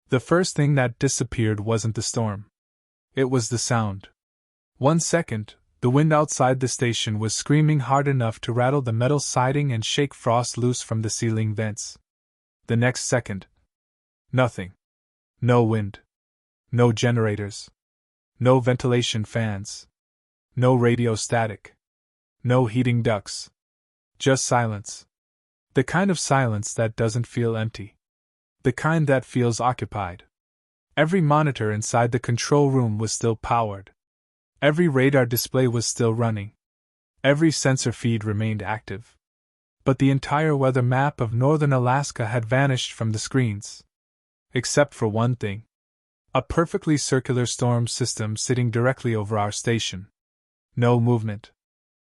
The first thing that disappeared wasn't the storm. It was the sound. 1 second, the wind outside the station was screaming hard enough to rattle the metal siding and shake frost loose from the ceiling vents. The next second, nothing. No wind. No generators. No ventilation fans. No radio static. No heating ducts. Just silence. The kind of silence that doesn't feel empty. The kind that feels occupied. Every monitor inside the control room was still powered. Every radar display was still running. Every sensor feed remained active. But the entire weather map of northern Alaska had vanished from the screens. Except for one thing. A perfectly circular storm system sitting directly over our station. No movement.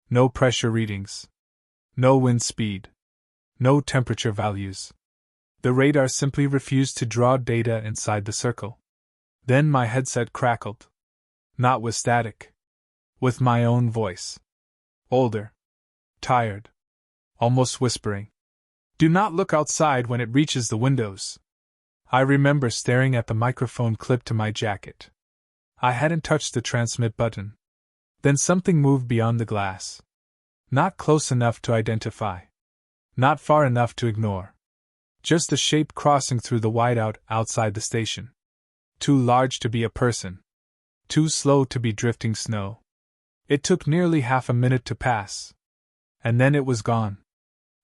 No pressure readings. No wind speed. No temperature values. The radar simply refused to draw data inside the circle. Then my headset crackled. Not with static. With my own voice. Older. Tired. Almost whispering. Do not look outside when it reaches the windows. I remember staring at the microphone clipped to my jacket. I hadn't touched the transmit button. Then something moved beyond the glass. Not close enough to identify. Not far enough to ignore. Just a shape crossing through the whiteout outside the station. Too large to be a person. Too slow to be drifting snow. It took nearly half a minute to pass. And then it was gone.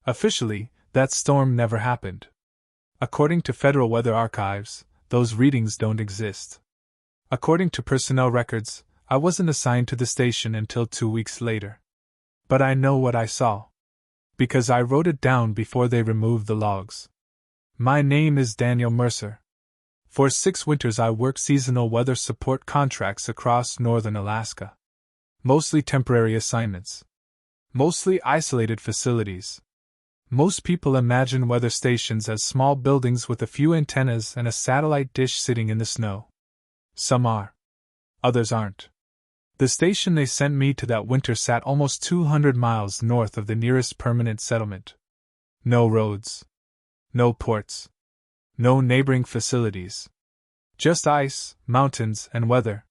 Officially, that storm never happened. According to Federal Weather Archives, those readings don't exist. According to personnel records, I wasn't assigned to the station until 2 weeks later. But I know what I saw. Because I wrote it down before they removed the logs. My name is Daniel Mercer. For 6 winters I worked seasonal weather support contracts across northern Alaska. Mostly temporary assignments. Mostly isolated facilities. Most people imagine weather stations as small buildings with a few antennas and a satellite dish sitting in the snow. Some are. Others aren't. The station they sent me to that winter sat almost 200 miles north of the nearest permanent settlement. No roads. No ports. No neighboring facilities. Just ice, mountains, and weather.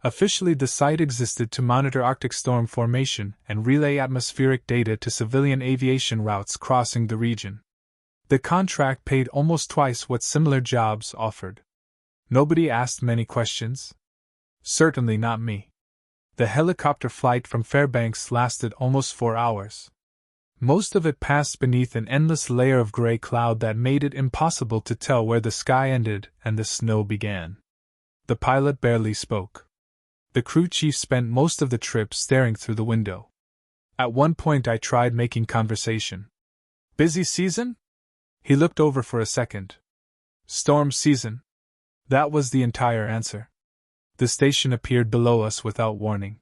Officially, the site existed to monitor Arctic storm formation and relay atmospheric data to civilian aviation routes crossing the region. The contract paid almost twice what similar jobs offered. Nobody asked many questions. Certainly not me. The helicopter flight from Fairbanks lasted almost 4 hours. Most of it passed beneath an endless layer of gray cloud that made it impossible to tell where the sky ended and the snow began. The pilot barely spoke. The crew chief spent most of the trip staring through the window. At one point I tried making conversation. Busy season? He looked over for a second. Storm season. That was the entire answer. The station appeared below us without warning.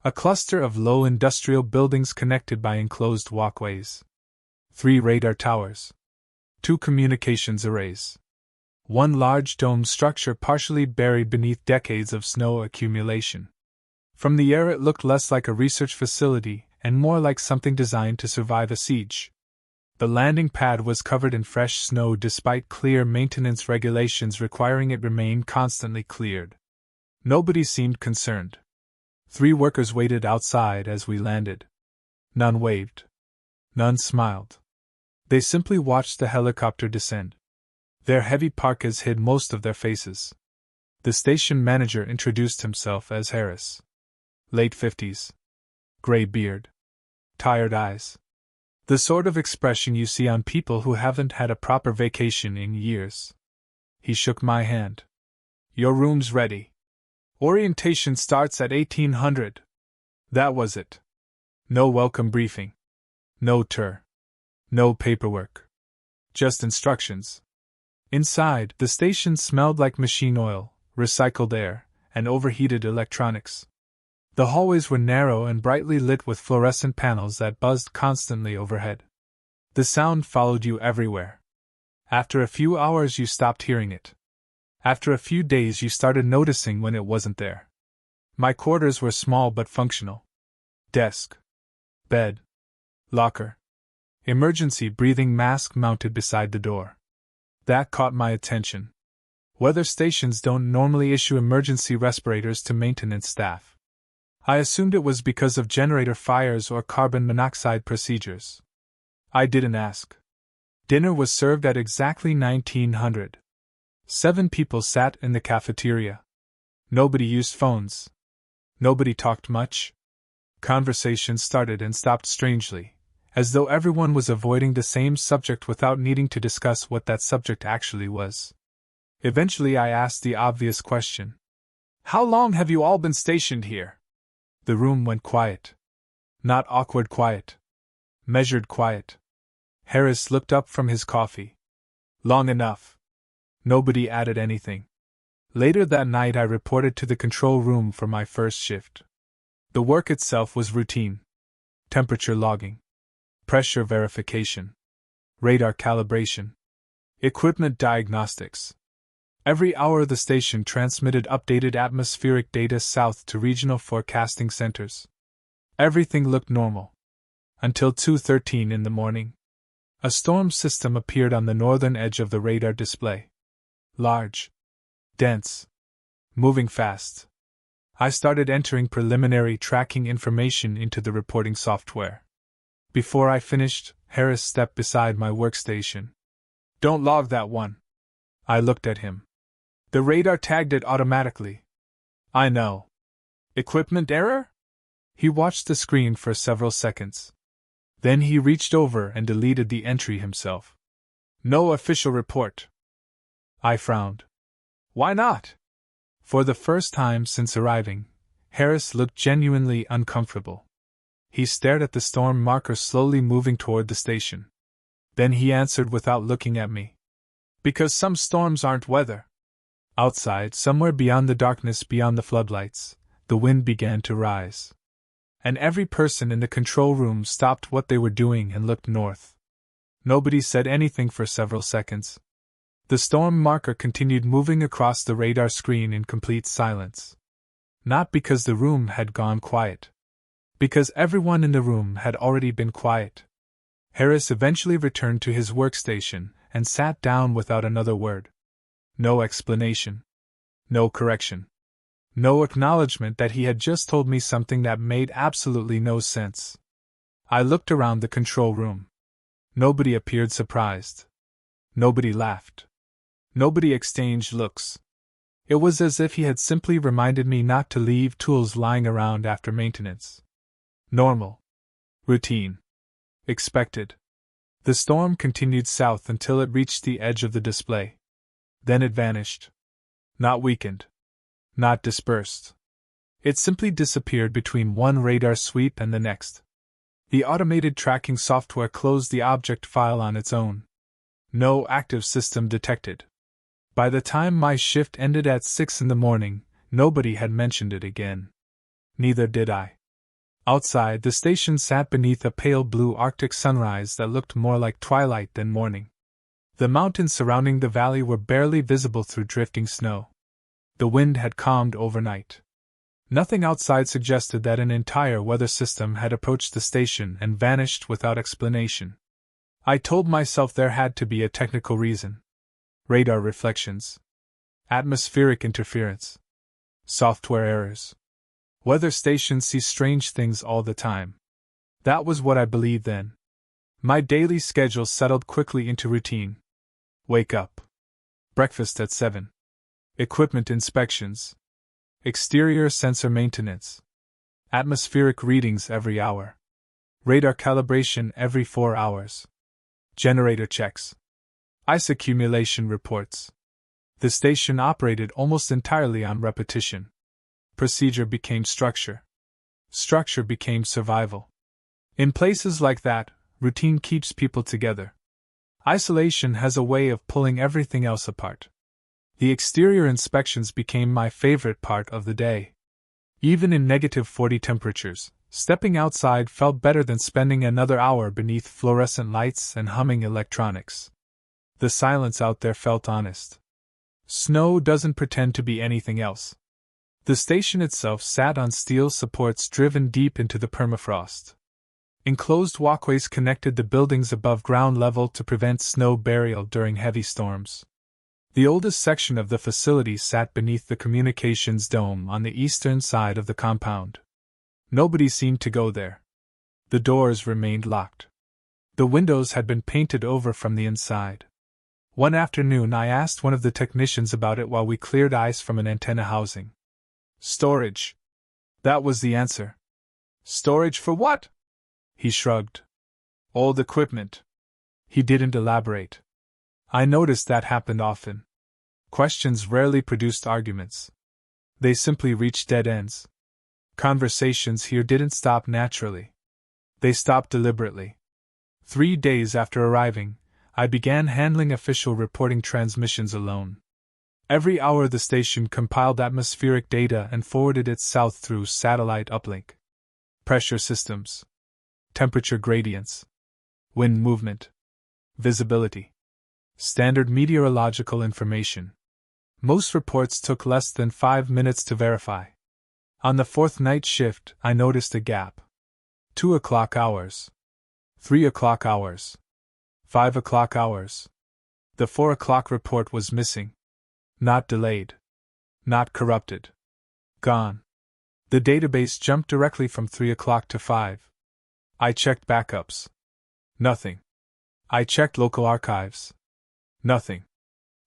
A cluster of low industrial buildings connected by enclosed walkways. 3 radar towers. 2 communications arrays. 1 large dome structure partially buried beneath decades of snow accumulation. From the air it looked less like a research facility and more like something designed to survive a siege. The landing pad was covered in fresh snow despite clear maintenance regulations requiring it remain constantly cleared. Nobody seemed concerned. 3 workers waited outside as we landed. None waved. None smiled. They simply watched the helicopter descend. Their heavy parkas hid most of their faces. The station manager introduced himself as Harris. Late 50s. Gray beard. Tired eyes. The sort of expression you see on people who haven't had a proper vacation in years. He shook my hand. Your room's ready. Orientation starts at 1800. That was it. No welcome briefing. No tour. No paperwork. Just instructions. Inside, the station smelled like machine oil, recycled air, and overheated electronics. The hallways were narrow and brightly lit with fluorescent panels that buzzed constantly overhead. The sound followed you everywhere. After a few hours you stopped hearing it. After a few days you started noticing when it wasn't there. My quarters were small but functional. Desk. Bed. Locker. Emergency breathing mask mounted beside the door. That caught my attention. Weather stations don't normally issue emergency respirators to maintenance staff. I assumed it was because of generator fires or carbon monoxide procedures. I didn't ask. Dinner was served at exactly 1900. 7 people sat in the cafeteria. Nobody used phones. Nobody talked much. Conversation started and stopped strangely, as though everyone was avoiding the same subject without needing to discuss what that subject actually was. Eventually I asked the obvious question. How long have you all been stationed here? The room went quiet. Not awkward quiet. Measured quiet. Harris looked up from his coffee. Long enough. Nobody added anything. Later that night I reported to the control room for my first shift. The work itself was routine. Temperature logging. Pressure verification. Radar calibration. Equipment diagnostics. Every hour the station transmitted updated atmospheric data south to regional forecasting centers. Everything looked normal. Until 2:13 in the morning. A storm system appeared on the northern edge of the radar display. Large. Dense. Moving fast. I started entering preliminary tracking information into the reporting software. Before I finished, Harris stepped beside my workstation. Don't log that one. I looked at him. The radar tagged it automatically. I know. Equipment error? He watched the screen for several seconds. Then he reached over and deleted the entry himself. No official report. I frowned. Why not? For the first time since arriving, Harris looked genuinely uncomfortable. He stared at the storm marker slowly moving toward the station. Then he answered without looking at me. Because some storms aren't weather. Outside, somewhere beyond the darkness, beyond the floodlights, the wind began to rise. And every person in the control room stopped what they were doing and looked north. Nobody said anything for several seconds. The storm marker continued moving across the radar screen in complete silence. Not because the room had gone quiet. Because everyone in the room had already been quiet. Harris eventually returned to his workstation and sat down without another word. No explanation. No correction. No acknowledgement that he had just told me something that made absolutely no sense. I looked around the control room. Nobody appeared surprised. Nobody laughed. Nobody exchanged looks. It was as if he had simply reminded me not to leave tools lying around after maintenance. Normal. Routine. Expected. The storm continued south until it reached the edge of the display. Then it vanished. Not weakened. Not dispersed. It simply disappeared between one radar sweep and the next. The automated tracking software closed the object file on its own. No active system detected. By the time my shift ended at 6 in the morning, nobody had mentioned it again. Neither did I. Outside, the station sat beneath a pale blue Arctic sunrise that looked more like twilight than morning. The mountains surrounding the valley were barely visible through drifting snow. The wind had calmed overnight. Nothing outside suggested that an entire weather system had approached the station and vanished without explanation. I told myself there had to be a technical reason. Radar reflections. Atmospheric interference. Software errors. Weather stations see strange things all the time. That was what I believed then. My daily schedule settled quickly into routine. Wake up. Breakfast at 7. Equipment inspections. Exterior sensor maintenance. Atmospheric readings every hour. Radar calibration every 4 hours. Generator checks. Ice accumulation reports. The station operated almost entirely on repetition. Procedure became structure. Structure became survival. In places like that, routine keeps people together. Isolation has a way of pulling everything else apart. The exterior inspections became my favorite part of the day. Even in -40 temperatures, stepping outside felt better than spending another hour beneath fluorescent lights and humming electronics. The silence out there felt honest. Snow doesn't pretend to be anything else. The station itself sat on steel supports driven deep into the permafrost. Enclosed walkways connected the buildings above ground level to prevent snow burial during heavy storms. The oldest section of the facility sat beneath the communications dome on the eastern side of the compound. Nobody seemed to go there. The doors remained locked. The windows had been painted over from the inside. One afternoon I asked one of the technicians about it while we cleared ice from an antenna housing. Storage. That was the answer. Storage for what? He shrugged. Old equipment. He didn't elaborate. I noticed that happened often. Questions rarely produced arguments. They simply reached dead ends. Conversations here didn't stop naturally. They stopped deliberately. 3 days after arriving, I began handling official reporting transmissions alone. Every hour the station compiled atmospheric data and forwarded it south through satellite uplink. Pressure systems. Temperature gradients. Wind movement. Visibility. Standard meteorological information. Most reports took less than 5 minutes to verify. On the 4th night shift, I noticed a gap. 2 o'clock hours. 3 o'clock hours. 5 o'clock hours. The 4 o'clock report was missing. Not delayed. Not corrupted. Gone. The database jumped directly from 3 o'clock to 5. I checked backups. Nothing. I checked local archives. Nothing.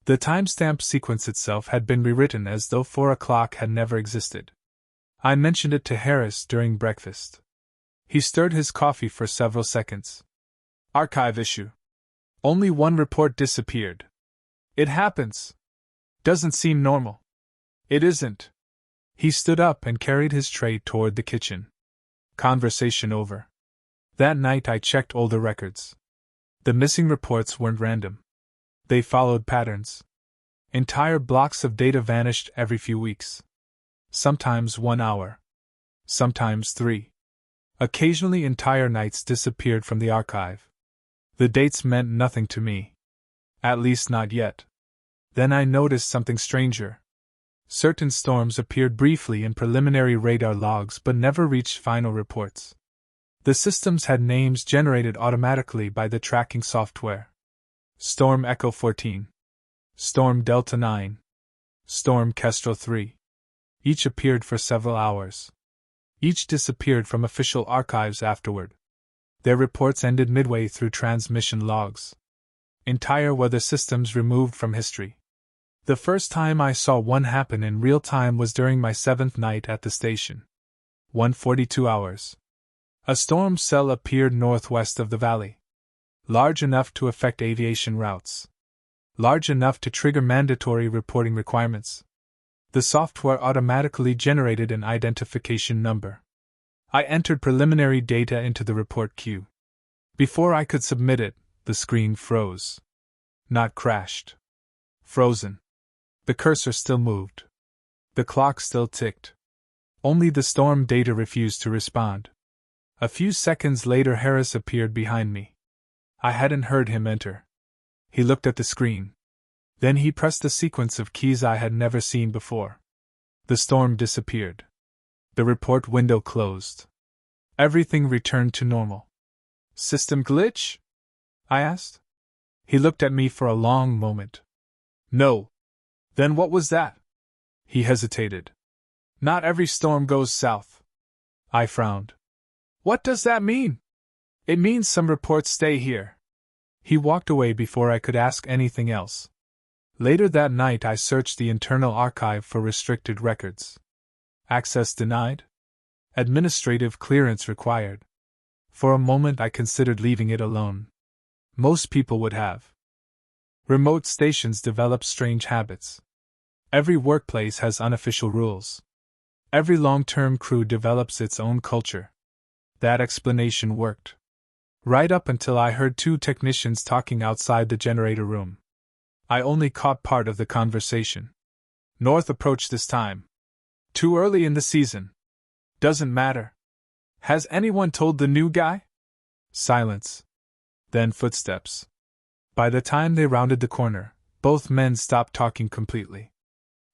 The timestamp sequence itself had been rewritten as though 4 o'clock had never existed. I mentioned it to Harris during breakfast. He stirred his coffee for several seconds. Archive issue. Only one report disappeared. It happens. Doesn't seem normal. It isn't. He stood up and carried his tray toward the kitchen. Conversation over. That night I checked older records. The missing reports weren't random. They followed patterns. Entire blocks of data vanished every few weeks. Sometimes 1 hour. Sometimes 3. Occasionally entire nights disappeared from the archive. The dates meant nothing to me. At least not yet. Then I noticed something stranger. Certain storms appeared briefly in preliminary radar logs but never reached final reports. The systems had names generated automatically by the tracking software. Storm Echo 14. Storm Delta 9. Storm Kestrel 3. Each appeared for several hours. Each disappeared from official archives afterward. Their reports ended midway through transmission logs. Entire weather systems removed from history. The first time I saw one happen in real time was during my 7th night at the station. 1:42 hours. A storm cell appeared northwest of the valley. Large enough to affect aviation routes. Large enough to trigger mandatory reporting requirements. The software automatically generated an identification number. I entered preliminary data into the report queue. Before I could submit it, the screen froze. Not crashed. Frozen. The cursor still moved. The clock still ticked. Only the storm data refused to respond. A few seconds later Harris appeared behind me. I hadn't heard him enter. He looked at the screen. Then he pressed a sequence of keys I had never seen before. The storm disappeared. The report window closed. Everything returned to normal. System glitch? I asked. He looked at me for a long moment. No. Then what was that? He hesitated. Not every storm goes south. I frowned. What does that mean? It means some reports stay here. He walked away before I could ask anything else. Later that night I searched the internal archive for restricted records. Access denied? Administrative clearance required. For a moment I considered leaving it alone. Most people would have. Remote stations develop strange habits. Every workplace has unofficial rules. Every long-term crew develops its own culture. That explanation worked. Right up until I heard 2 technicians talking outside the generator room. I only caught part of the conversation. North approach this time. Too early in the season. Doesn't matter. Has anyone told the new guy? Silence. Then footsteps. By the time they rounded the corner, both men stopped talking completely.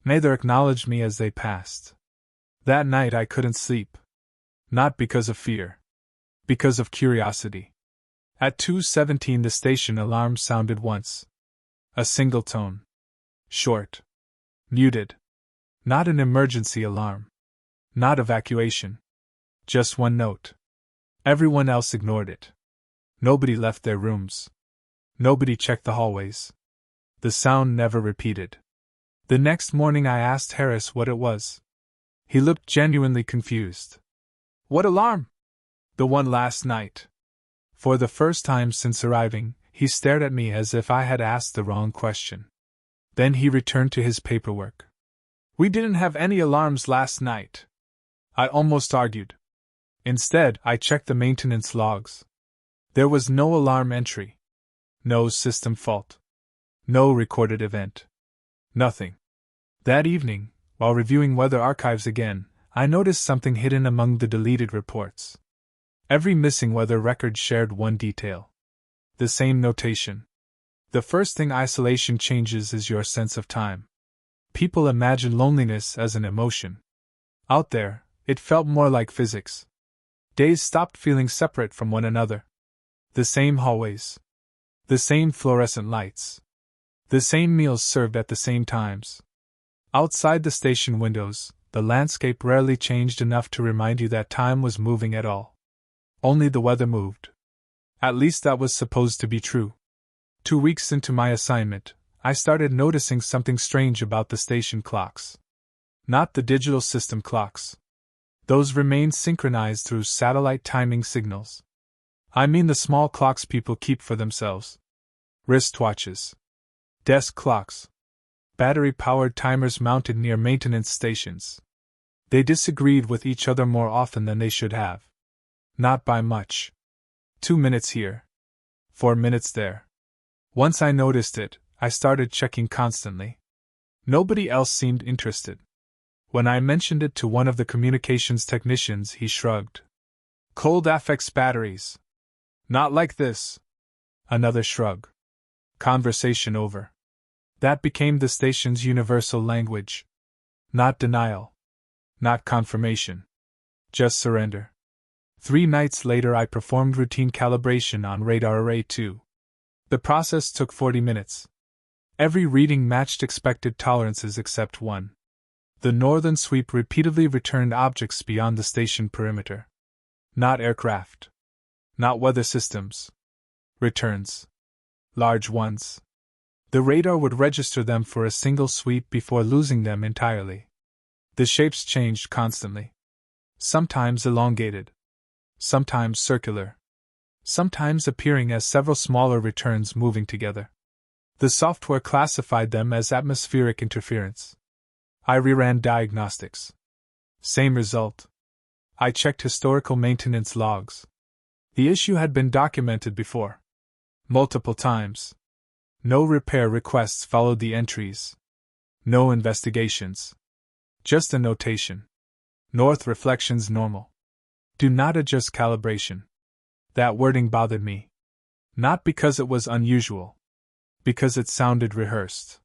Neither acknowledged me as they passed. That night I couldn't sleep. Not because of fear. Because of curiosity. At 2:17 the station alarm sounded once. A single tone. Short. Muted. Not an emergency alarm. Not evacuation. Just one note. Everyone else ignored it. Nobody left their rooms. Nobody checked the hallways. The sound never repeated. The next morning I asked Harris what it was. He looked genuinely confused. What alarm? The one last night. For the first time since arriving, he stared at me as if I had asked the wrong question. Then he returned to his paperwork. We didn't have any alarms last night. I almost argued. Instead, I checked the maintenance logs. There was no alarm entry. No system fault. No recorded event. Nothing. That evening, while reviewing weather archives again, I noticed something hidden among the deleted reports. Every missing weather record shared one detail. The same notation. The first thing isolation changes is your sense of time. People imagine loneliness as an emotion. Out there, it felt more like physics. Days stopped feeling separate from one another. The same hallways. The same fluorescent lights. The same meals served at the same times. Outside the station windows, the landscape rarely changed enough to remind you that time was moving at all. Only the weather moved. At least that was supposed to be true. 2 weeks into my assignment, I started noticing something strange about the station clocks. Not the digital system clocks. Those remained synchronized through satellite timing signals. I mean the small clocks people keep for themselves. Wristwatches. Desk clocks. Battery-powered timers mounted near maintenance stations. They disagreed with each other more often than they should have. Not by much. 2 minutes here. 4 minutes there. Once I noticed it, I started checking constantly. Nobody else seemed interested. When I mentioned it to one of the communications technicians, he shrugged. Cold affects batteries. Not like this. Another shrug. Conversation over. That became the station's universal language. Not denial. Not confirmation. Just surrender. 3 nights later I performed routine calibration on Radar Array 2. The process took 40 minutes. Every reading matched expected tolerances except one. The northern sweep repeatedly returned objects beyond the station perimeter. Not aircraft. Not weather systems. Returns. Large ones. The radar would register them for a single sweep before losing them entirely. The shapes changed constantly. Sometimes elongated. Sometimes circular. Sometimes appearing as several smaller returns moving together. The software classified them as atmospheric interference. I reran diagnostics. Same result. I checked historical maintenance logs. The issue had been documented before. Multiple times. No repair requests followed the entries. No investigations. Just a notation. North reflections normal. Do not adjust calibration. That wording bothered me. Not because it was unusual. Because it sounded rehearsed.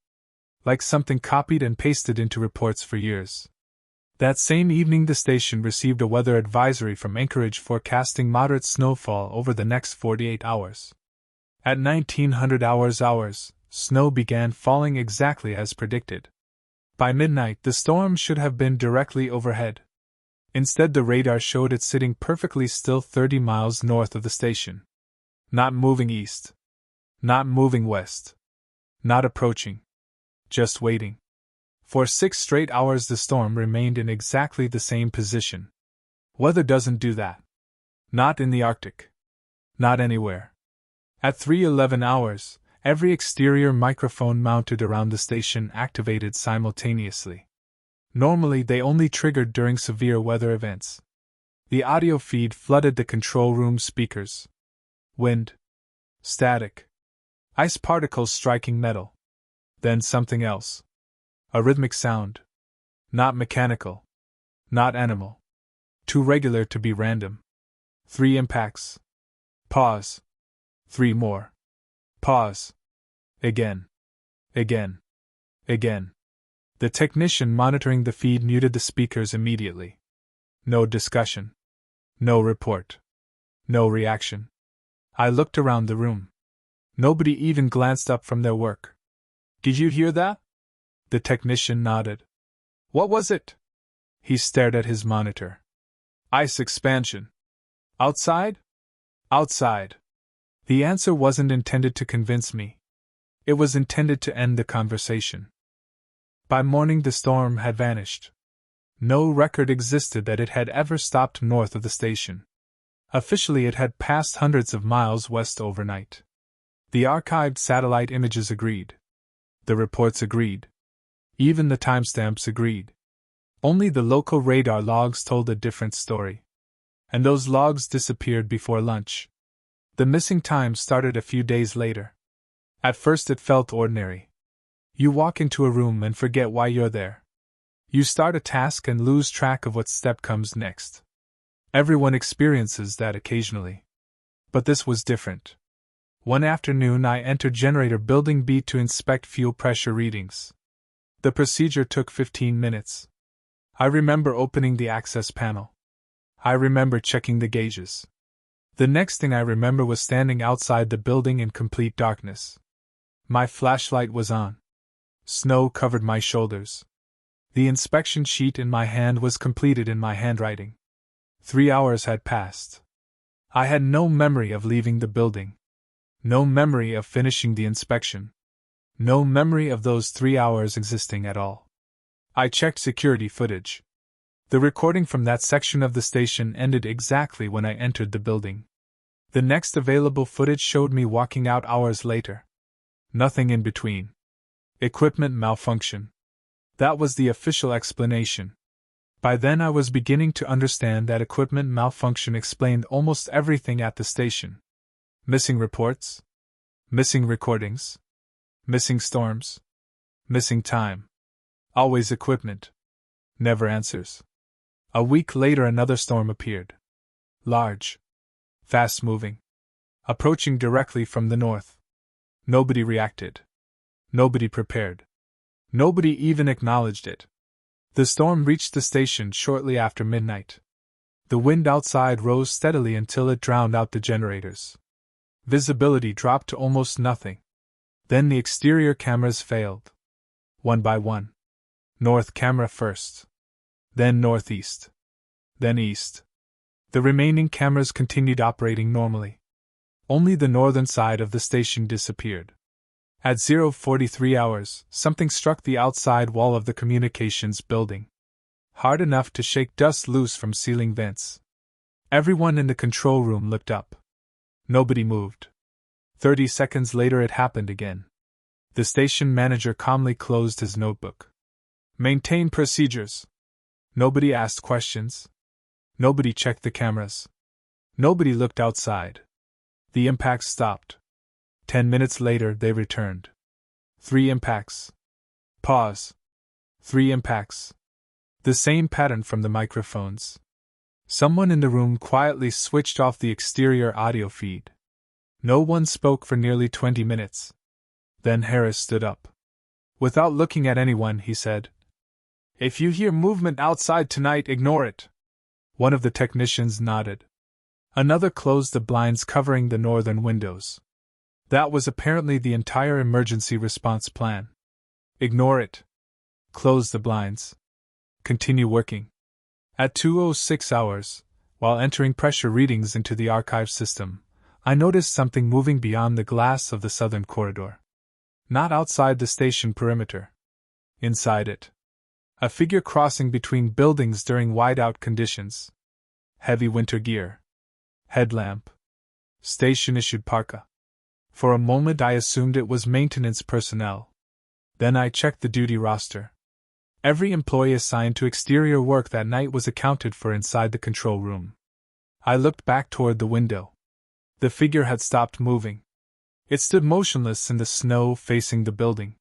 Like something copied and pasted into reports for years. That same evening the station received a weather advisory from Anchorage forecasting moderate snowfall over the next 48 hours. At 1900 hours, snow began falling exactly as predicted. By midnight the storm should have been directly overhead. Instead the radar showed it sitting perfectly still 30 miles north of the station. Not moving east. Not moving west. Not approaching. Just waiting. For 6 straight hours the storm remained in exactly the same position. Weather doesn't do that. Not in the Arctic. Not anywhere. At 3:11 hours, every exterior microphone mounted around the station activated simultaneously. Normally they only triggered during severe weather events. The audio feed flooded the control room speakers. Wind. Static. Ice particles striking metal. Then something else. A rhythmic sound. Not mechanical. Not animal. Too regular to be random. 3 impacts. Pause. 3 more. Pause. Again. Again. Again. The technician monitoring the feed muted the speakers immediately. No discussion. No report. No reaction. I looked around the room. Nobody even glanced up from their work. Did you hear that? The technician nodded. What was it? He stared at his monitor. Ice expansion. Outside? Outside. The answer wasn't intended to convince me. It was intended to end the conversation. By morning the storm had vanished. No record existed that it had ever stopped north of the station. Officially it had passed hundreds of miles west overnight. The archived satellite images agreed. The reports agreed. Even the timestamps agreed. Only the local radar logs told a different story. And those logs disappeared before lunch. The missing time started a few days later. At first it felt ordinary. You walk into a room and forget why you're there. You start a task and lose track of what step comes next. Everyone experiences that occasionally. But this was different. One afternoon I entered Generator Building B to inspect fuel pressure readings. The procedure took 15 minutes. I remember opening the access panel. I remember checking the gauges. The next thing I remember was standing outside the building in complete darkness. My flashlight was on. Snow covered my shoulders. The inspection sheet in my hand was completed in my handwriting. 3 hours had passed. I had no memory of leaving the building. No memory of finishing the inspection. No memory of those 3 hours existing at all. I checked security footage. The recording from that section of the station ended exactly when I entered the building. The next available footage showed me walking out hours later. Nothing in between. Equipment malfunction. That was the official explanation. By then I was beginning to understand that equipment malfunction explained almost everything at the station. Missing reports. Missing recordings. Missing storms. Missing time. Always equipment. Never answers. A week later another storm appeared. Large. Fast-moving. Approaching directly from the north. Nobody reacted. Nobody prepared. Nobody even acknowledged it. The storm reached the station shortly after midnight. The wind outside rose steadily until it drowned out the generators. Visibility dropped to almost nothing. Then the exterior cameras failed. One by one. North camera first. Then northeast. Then east. The remaining cameras continued operating normally. Only the northern side of the station disappeared. At 0:43 hours, something struck the outside wall of the communications building. Hard enough to shake dust loose from ceiling vents. Everyone in the control room looked up. Nobody moved. 30 seconds later it happened again. The station manager calmly closed his notebook. Maintain procedures. Nobody asked questions. Nobody checked the cameras. Nobody looked outside. The impacts stopped. 10 minutes later they returned. 3 impacts. Pause. 3 impacts. The same pattern from the microphones. Someone in the room quietly switched off the exterior audio feed. No one spoke for nearly 20 minutes. Then Harris stood up. Without looking at anyone, he said, "If you hear movement outside tonight, ignore it." One of the technicians nodded. Another closed the blinds covering the northern windows. That was apparently the entire emergency response plan. Ignore it. Close the blinds. Continue working. At 2:06 hours, while entering pressure readings into the archive system, I noticed something moving beyond the glass of the southern corridor. Not outside the station perimeter. Inside it. A figure crossing between buildings during whiteout conditions. Heavy winter gear. Headlamp. Station-issued parka. For a moment I assumed it was maintenance personnel. Then I checked the duty roster. Every employee assigned to exterior work that night was accounted for inside the control room. I looked back toward the window. The figure had stopped moving. It stood motionless in the snow facing the building.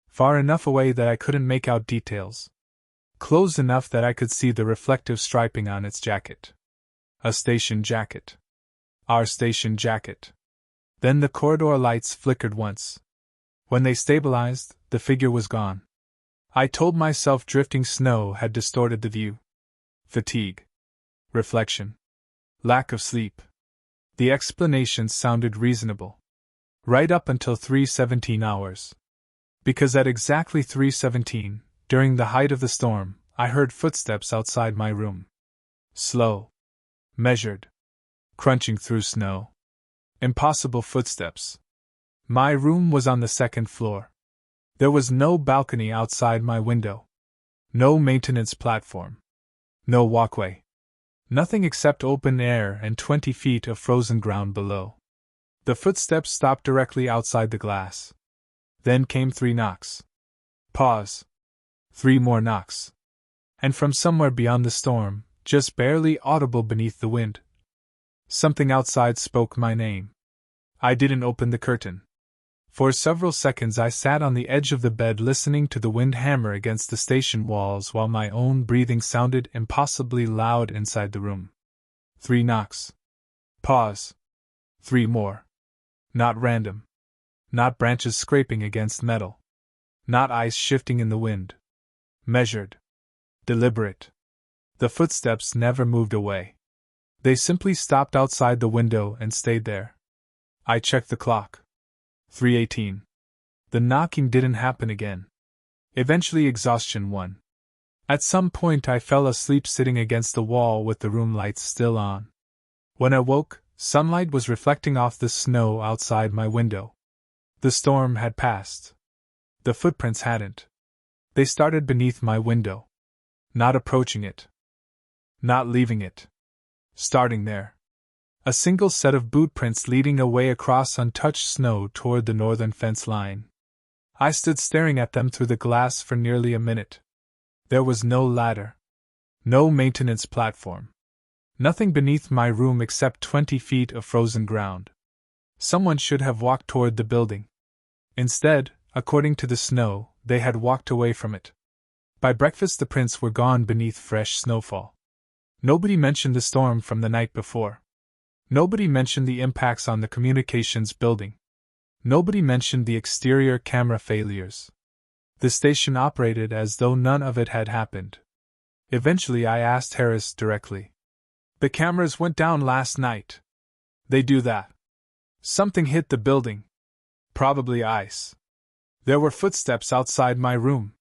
Far enough away that I couldn't make out details. Close enough that I could see the reflective striping on its jacket. A station jacket. Our station jacket. Then the corridor lights flickered once. When they stabilized, the figure was gone. I told myself drifting snow had distorted the view. Fatigue. Reflection. Lack of sleep. The explanations sounded reasonable. Right up until 3:17 hours. Because at exactly 3:17, during the height of the storm, I heard footsteps outside my room. Slow. Measured. Crunching through snow. Impossible footsteps. My room was on the second floor. There was no balcony outside my window. No maintenance platform. No walkway. Nothing except open air and 20 feet of frozen ground below. The footsteps stopped directly outside the glass. Then came 3 knocks. Pause. 3 more knocks. And from somewhere beyond the storm, just barely audible beneath the wind, something outside spoke my name. I didn't open the curtain. For several seconds I sat on the edge of the bed listening to the wind hammer against the station walls while my own breathing sounded impossibly loud inside the room. 3 knocks. Pause. 3 more. Not random. Not branches scraping against metal. Not ice shifting in the wind. Measured. Deliberate. The footsteps never moved away. They simply stopped outside the window and stayed there. I checked the clock. 3:18. The knocking didn't happen again. Eventually exhaustion won. At some point I fell asleep sitting against the wall with the room lights still on. When I woke, sunlight was reflecting off the snow outside my window. The storm had passed. The footprints hadn't. They started beneath my window. Not approaching it. Not leaving it. Starting there. A single set of boot prints leading away across untouched snow toward the northern fence line. I stood staring at them through the glass for nearly a minute. There was no ladder. No maintenance platform. Nothing beneath my room except 20 feet of frozen ground. Someone should have walked toward the building. Instead, according to the snow, they had walked away from it. By breakfast the prints were gone beneath fresh snowfall. Nobody mentioned the storm from the night before. Nobody mentioned the impacts on the communications building. Nobody mentioned the exterior camera failures. The station operated as though none of it had happened. Eventually I asked Harris directly. The cameras went down last night. They do that. Something hit the building. Probably ice. There were footsteps outside my room.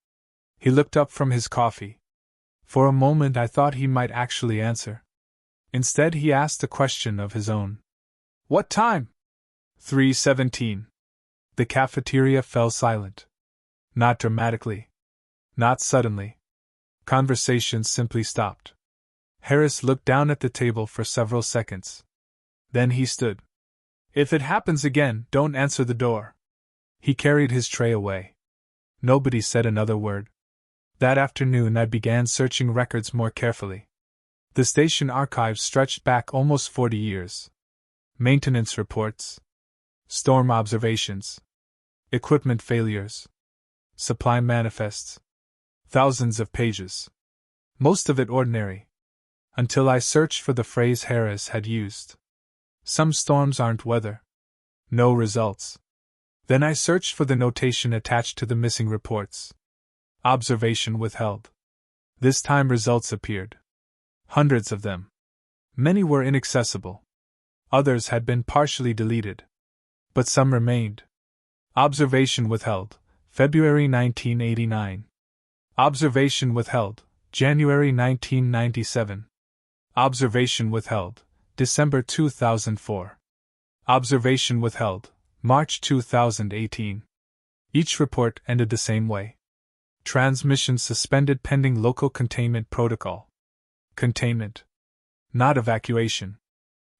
He looked up from his coffee. For a moment I thought he might actually answer. Instead he asked a question of his own. What time? 3:17. The cafeteria fell silent. Not dramatically. Not suddenly. Conversation simply stopped. Harris looked down at the table for several seconds. Then he stood. If it happens again, don't answer the door. He carried his tray away. Nobody said another word. That afternoon I began searching records more carefully. The station archives stretched back almost 40 years. Maintenance reports. Storm observations. Equipment failures. Supply manifests. Thousands of pages. Most of it ordinary. Until I searched for the phrase Harris had used. Some storms aren't weather. No results. Then I searched for the notation attached to the missing reports. Observation withheld. This time results appeared. Hundreds of them. Many were inaccessible. Others had been partially deleted. But some remained. Observation withheld, February 1989. Observation withheld, January 1997. Observation withheld, December 2004. Observation withheld, March 2018. Each report ended the same way. Transmission suspended pending local containment protocol. Containment. Not evacuation.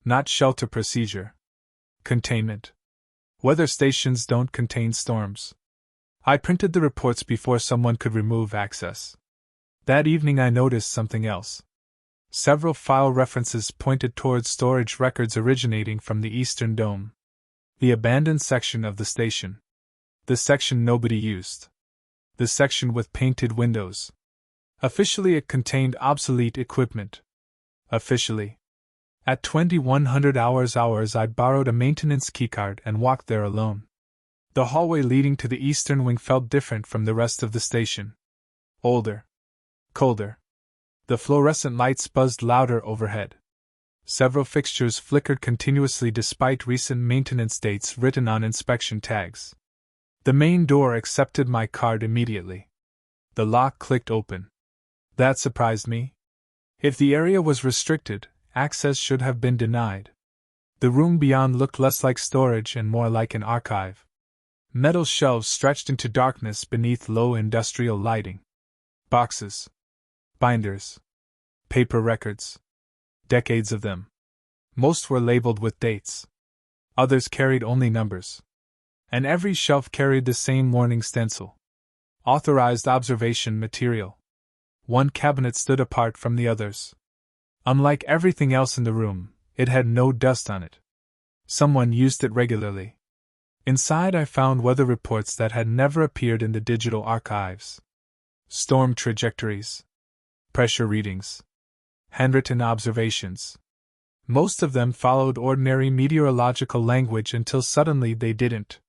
Not shelter procedure. Containment. Weather stations don't contain storms. I printed the reports before someone could remove access. That evening I noticed something else. Several file references pointed towards storage records originating from the Eastern Dome. The abandoned section of the station. The section nobody used. The section with painted windows. Officially it contained obsolete equipment. Officially. At 2100 hours I borrowed a maintenance keycard and walked there alone. The hallway leading to the eastern wing felt different from the rest of the station. Older. Colder. The fluorescent lights buzzed louder overhead. Several fixtures flickered continuously despite recent maintenance dates written on inspection tags. The main door accepted my card immediately. The lock clicked open. That surprised me. If the area was restricted, access should have been denied. The room beyond looked less like storage and more like an archive. Metal shelves stretched into darkness beneath low industrial lighting. Boxes. Binders. Paper records. Decades of them. Most were labeled with dates. Others carried only numbers. And every shelf carried the same warning stencil. Authorized observation material. One cabinet stood apart from the others. Unlike everything else in the room, it had no dust on it. Someone used it regularly. Inside I found weather reports that had never appeared in the digital archives. Storm trajectories. Pressure readings. Handwritten observations. Most of them followed ordinary meteorological language until suddenly they didn't.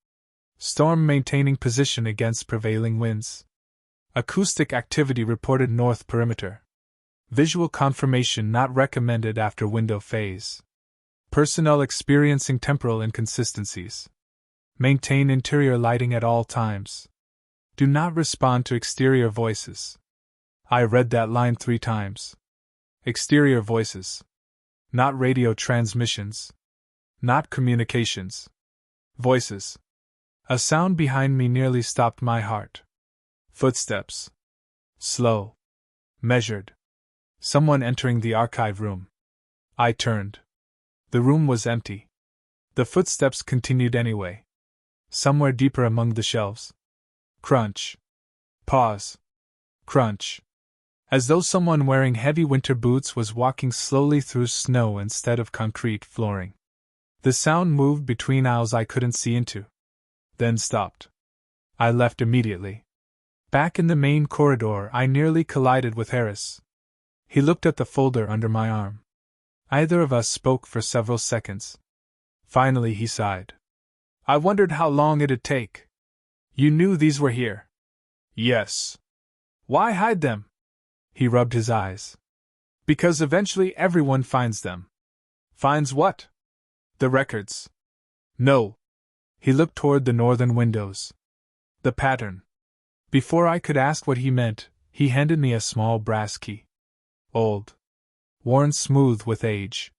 Storm maintaining position against prevailing winds. Acoustic activity reported north perimeter. Visual confirmation not recommended after window phase. Personnel experiencing temporal inconsistencies. Maintain interior lighting at all times. Do not respond to exterior voices. I read that line 3 times. Exterior voices. Not radio transmissions. Not communications. Voices. A sound behind me nearly stopped my heart. Footsteps. Slow. Measured. Someone entering the archive room. I turned. The room was empty. The footsteps continued anyway. Somewhere deeper among the shelves. Crunch. Pause. Crunch. As though someone wearing heavy winter boots was walking slowly through snow instead of concrete flooring. The sound moved between aisles I couldn't see into. Then stopped. I left immediately. Back in the main corridor, I nearly collided with Harris. He looked at the folder under my arm. Either of us spoke for several seconds. Finally, he sighed. I wondered how long it'd take. You knew these were here? Yes. Why hide them? He rubbed his eyes. Because eventually everyone finds them. Finds what? The records. No. He looked toward the northern windows. The pattern. Before I could ask what he meant, he handed me a small brass key. Old. Worn smooth with age.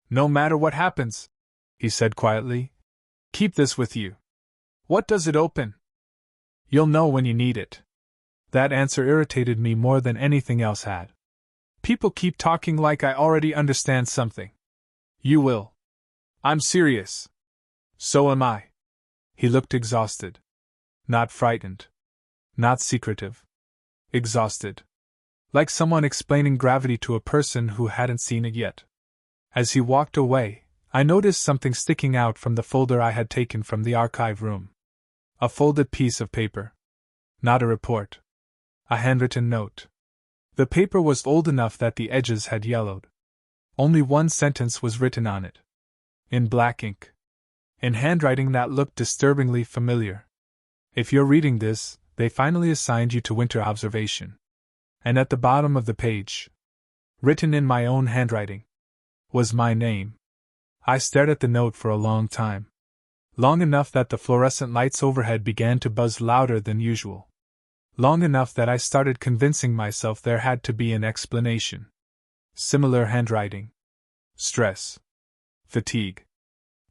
No matter what happens, he said quietly, keep this with you. What does it open? You'll know when you need it. That answer irritated me more than anything else had. People keep talking like I already understand something. You will. I'm serious. So am I. He looked exhausted. Not frightened. Not secretive. Exhausted. Like someone explaining gravity to a person who hadn't seen it yet. As he walked away, I noticed something sticking out from the folder I had taken from the archive room. A folded piece of paper. Not a report. A handwritten note. The paper was old enough that the edges had yellowed. Only one sentence was written on it. In black ink. In handwriting that looked disturbingly familiar. If you're reading this, they finally assigned you to winter observation. And at the bottom of the page, written in my own handwriting, was my name. I stared at the note for a long time. Long enough that the fluorescent lights overhead began to buzz louder than usual. Long enough that I started convincing myself there had to be an explanation. Similar handwriting. Stress. Fatigue.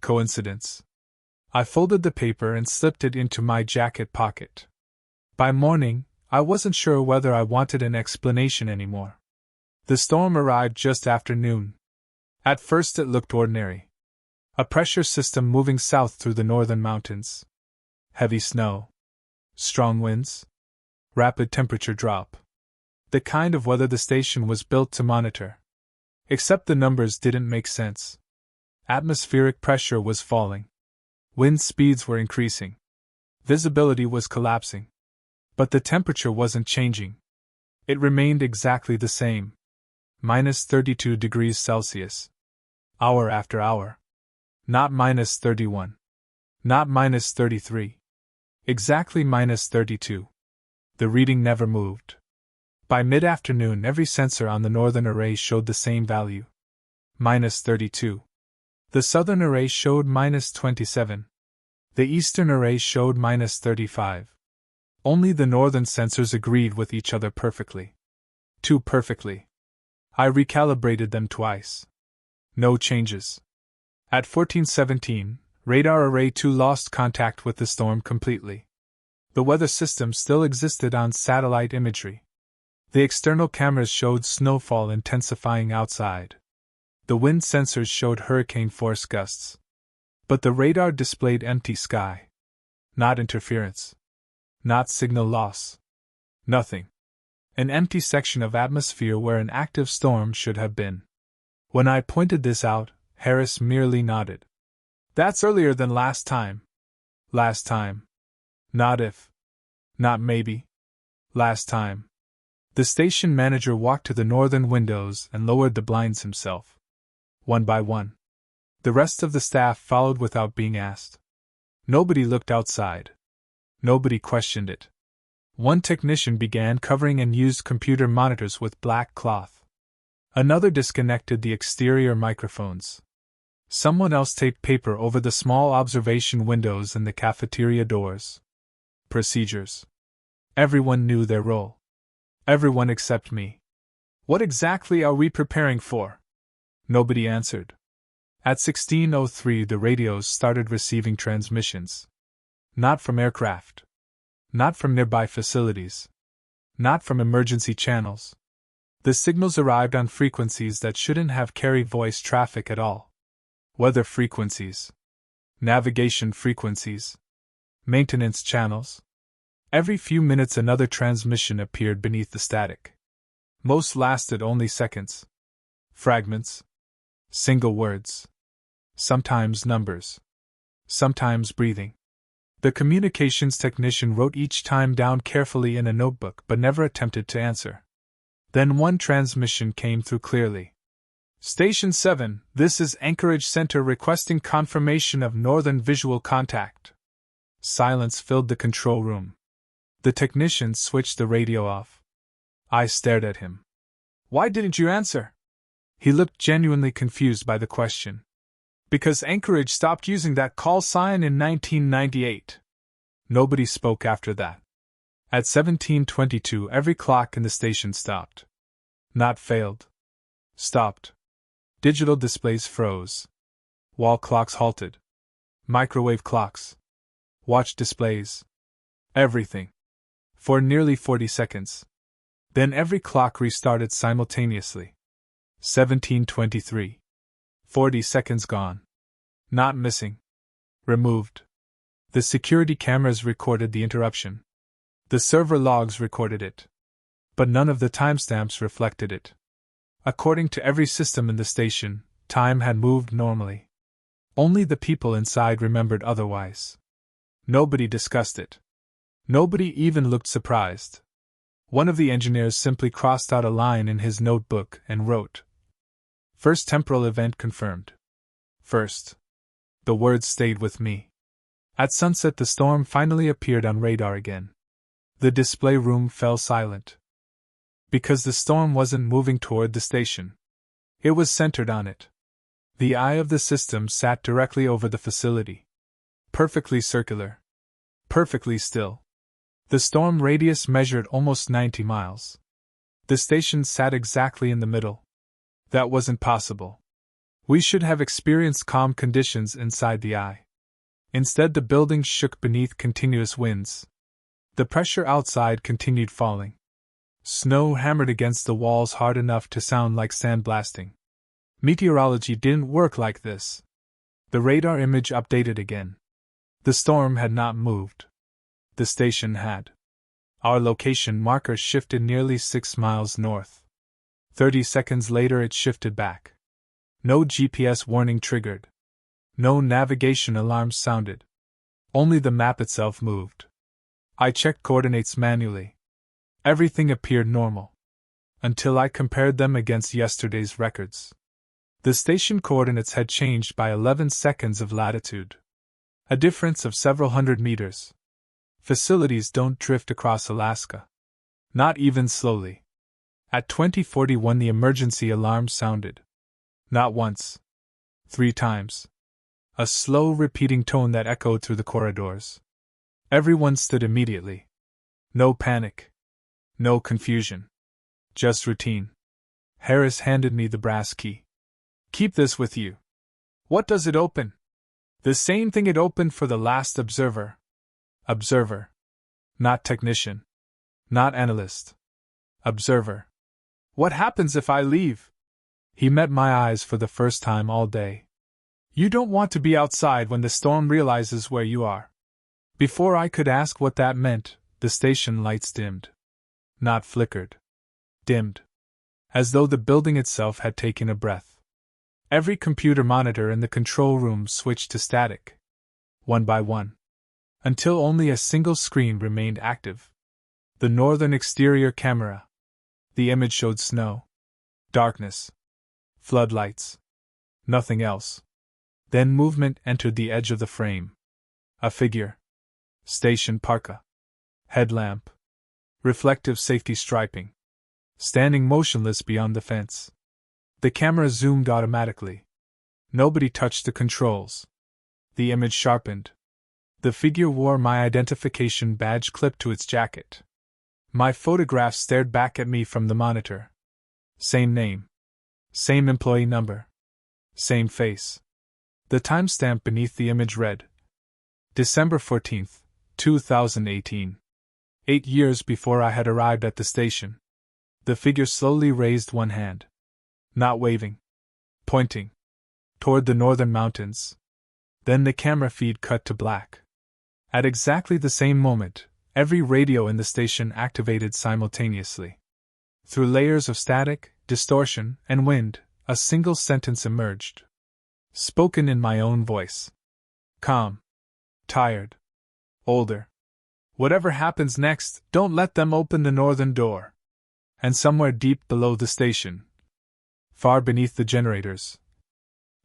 Coincidence. I folded the paper and slipped it into my jacket pocket. By morning, I wasn't sure whether I wanted an explanation anymore. The storm arrived just after noon. At first it looked ordinary. A pressure system moving south through the northern mountains. Heavy snow. Strong winds. Rapid temperature drop. The kind of weather the station was built to monitor. Except the numbers didn't make sense. Atmospheric pressure was falling. Wind speeds were increasing. Visibility was collapsing. But the temperature wasn't changing. It remained exactly the same. Minus 32 degrees Celsius. Hour after hour. Not minus 31. Not minus 33. Exactly minus 32. The reading never moved. By mid-afternoon, every sensor on the northern array showed the same value. Minus 32. The southern array showed minus 27. The eastern array showed -35. Only the northern sensors agreed with each other perfectly. Too perfectly. I recalibrated them twice. No changes. At 1417, radar array 2 lost contact with the storm completely. The weather system still existed on satellite imagery. The external cameras showed snowfall intensifying outside. The wind sensors showed hurricane force gusts. But the radar displayed empty sky. Not interference. Not signal loss. Nothing. An empty section of atmosphere where an active storm should have been. When I pointed this out, Harris merely nodded. That's earlier than last time. Last time. Not if. Not maybe. Last time. The station manager walked to the northern windows and lowered the blinds himself. One by one. The rest of the staff followed without being asked. Nobody looked outside. Nobody questioned it. One technician began covering and used computer monitors with black cloth. Another disconnected the exterior microphones. Someone else taped paper over the small observation windows and the cafeteria doors. Procedures. Everyone knew their role. Everyone except me. What exactly are we preparing for? Nobody answered. At 16:03 the radios started receiving transmissions. Not from aircraft. Not from nearby facilities. Not from emergency channels. The signals arrived on frequencies that shouldn't have carried voice traffic at all. Weather frequencies. Navigation frequencies. Maintenance channels. Every few minutes another transmission appeared beneath the static. Most lasted only seconds. Fragments. Single words. Sometimes numbers. Sometimes breathing. The communications technician wrote each time down carefully in a notebook but never attempted to answer. Then one transmission came through clearly. Station 7, this is Anchorage Center requesting confirmation of northern visual contact. Silence filled the control room. The technician switched the radio off. I stared at him. Why didn't you answer? He looked genuinely confused by the question. Because Anchorage stopped using that call sign in 1998. Nobody spoke after that. At 17:22 every clock in the station stopped. Not failed. Stopped. Digital displays froze. Wall clocks halted. Microwave clocks. Watch displays. Everything. For nearly 40 seconds. Then every clock restarted simultaneously. 17:23. 40 seconds gone. Not missing. Removed. The security cameras recorded the interruption. The server logs recorded it. But none of the timestamps reflected it. According to every system in the station, time had moved normally. Only the people inside remembered otherwise. Nobody discussed it. Nobody even looked surprised. One of the engineers simply crossed out a line in his notebook and wrote, "First temporal event confirmed." First. The words stayed with me. At sunset the storm finally appeared on radar again. The display room fell silent. Because the storm wasn't moving toward the station. It was centered on it. The eye of the system sat directly over the facility. Perfectly circular. Perfectly still. The storm radius measured almost 90 miles. The station sat exactly in the middle. That wasn't possible. We should have experienced calm conditions inside the eye. Instead, the building shook beneath continuous winds. The pressure outside continued falling. Snow hammered against the walls hard enough to sound like sandblasting. Meteorology didn't work like this. The radar image updated again. The storm had not moved. The station had. Our location marker shifted nearly 6 miles north. 30 seconds later it shifted back. No GPS warning triggered. No navigation alarms sounded. Only the map itself moved. I checked coordinates manually. Everything appeared normal. Until I compared them against yesterday's records. The station coordinates had changed by 11 seconds of latitude. A difference of several hundred meters. Facilities don't drift across Alaska. Not even slowly. At 2041 the emergency alarm sounded. Not once. 3 times. a slow, repeating tone that echoed through the corridors. Everyone stood immediately. No panic. No confusion. Just routine. Harris handed me the brass key. Keep this with you. What does it open? The same thing it opened for the last observer. Observer. Not technician. Not analyst. Observer. What happens if I leave? He met my eyes for the first time all day. You don't want to be outside when the storm realizes where you are. Before I could ask what that meant, the station lights dimmed. Not flickered. Dimmed. As though the building itself had taken a breath. Every computer monitor in the control room switched to static. One by one. Until only a single screen remained active. The northern exterior camera. The image showed snow. Darkness. Floodlights. Nothing else. Then movement entered the edge of the frame. A figure. Station parka. Headlamp. Reflective safety striping. Standing motionless beyond the fence. The camera zoomed automatically. Nobody touched the controls. The image sharpened. The figure wore my identification badge clipped to its jacket. My photograph stared back at me from the monitor. Same name. Same employee number. Same face. The timestamp beneath the image read: December 14th, 2018. 8 years before I had arrived at the station. The figure slowly raised one hand. Not waving. Pointing. Toward the northern mountains. Then the camera feed cut to black. At exactly the same moment, every radio in the station activated simultaneously. Through layers of static, distortion, and wind, a single sentence emerged. Spoken in my own voice. Calm. Tired. Older. Whatever happens next, don't let them open the northern door. And somewhere deep below the station, far beneath the generators,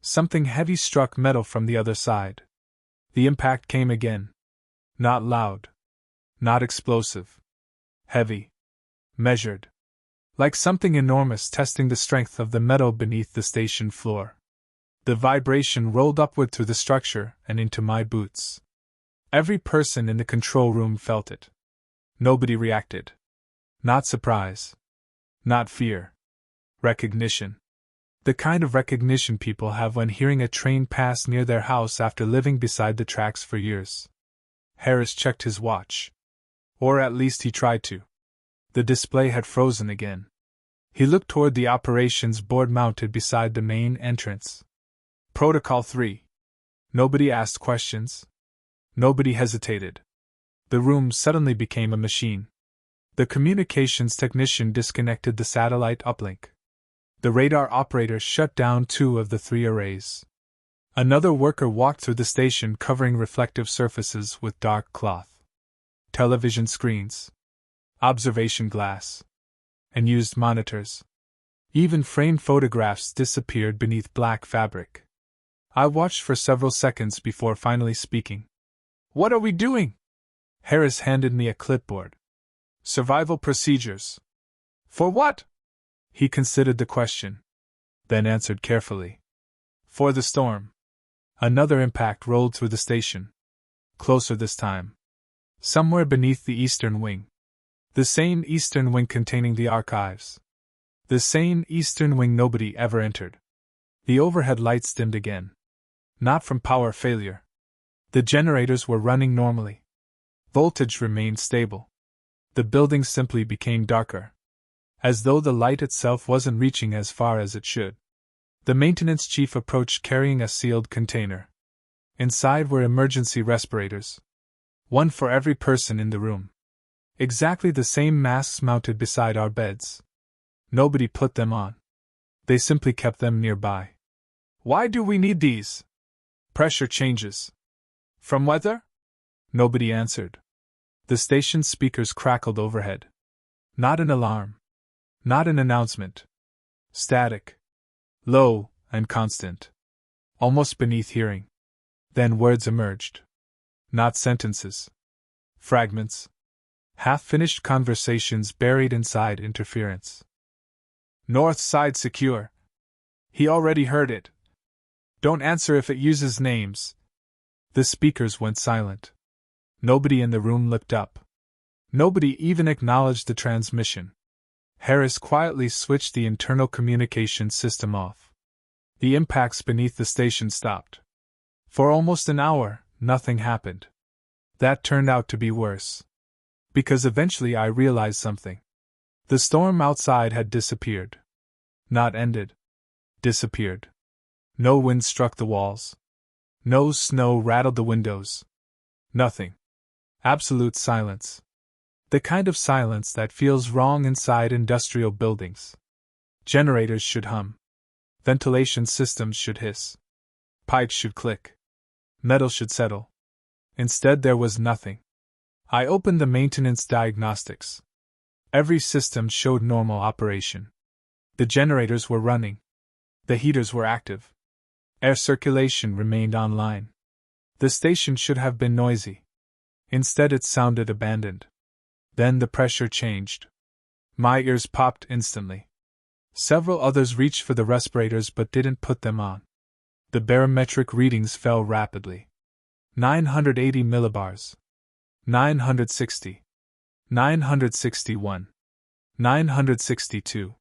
something heavy struck metal from the other side. The impact came again. Not loud. Not explosive. Heavy. Measured. Like something enormous testing the strength of the metal beneath the station floor. The vibration rolled upward through the structure and into my boots. Every person in the control room felt it. Nobody reacted. Not surprise. Not fear. Recognition. The kind of recognition people have when hearing a train pass near their house after living beside the tracks for years. Harris checked his watch. Or at least he tried to. The display had frozen again. He looked toward the operations board mounted beside the main entrance. Protocol 3. Nobody asked questions. Nobody hesitated. The room suddenly became a machine. The communications technician disconnected the satellite uplink. The radar operator shut down 2 of the 3 arrays. Another worker walked through the station covering reflective surfaces with dark cloth. Television screens. Observation glass. And used monitors. Even framed photographs disappeared beneath black fabric. I watched for several seconds before finally speaking. What are we doing? Harris handed me a clipboard. Survival procedures. For what? He considered the question. Then answered carefully. For the storm. Another impact rolled through the station. Closer this time. Somewhere beneath the eastern wing. The same eastern wing containing the archives. The same eastern wing nobody ever entered. The overhead lights dimmed again. Not from power failure. The generators were running normally. Voltage remained stable. The building simply became darker. As though the light itself wasn't reaching as far as it should. The maintenance chief approached carrying a sealed container. Inside were emergency respirators. 1 for every person in the room. Exactly the same masks mounted beside our beds. Nobody put them on. They simply kept them nearby. Why do we need these? Pressure changes. From weather? Nobody answered. The station speakers crackled overhead. Not an alarm. Not an announcement. Static. Low and constant. Almost beneath hearing. Then words emerged. Not sentences. Fragments. Half-finished conversations buried inside interference. North side secure. He already heard it. Don't answer if it uses names. The speakers went silent. Nobody in the room looked up. Nobody even acknowledged the transmission. Harris quietly switched the internal communication system off. The impacts beneath the station stopped. For almost an hour, nothing happened. That turned out to be worse. Because eventually I realized something. The storm outside had disappeared. Not ended. Disappeared. No wind struck the walls. No snow rattled the windows. Nothing. Absolute silence. The kind of silence that feels wrong inside industrial buildings. Generators should hum. Ventilation systems should hiss. Pipes should click. Metal should settle. Instead, there was nothing. I opened the maintenance diagnostics. Every system showed normal operation. The generators were running. The heaters were active. Air circulation remained online. The station should have been noisy. Instead, it sounded abandoned. Then the pressure changed. My ears popped instantly. Several others reached for the respirators but didn't put them on. The barometric readings fell rapidly. 980 millibars. 960. 961. 962.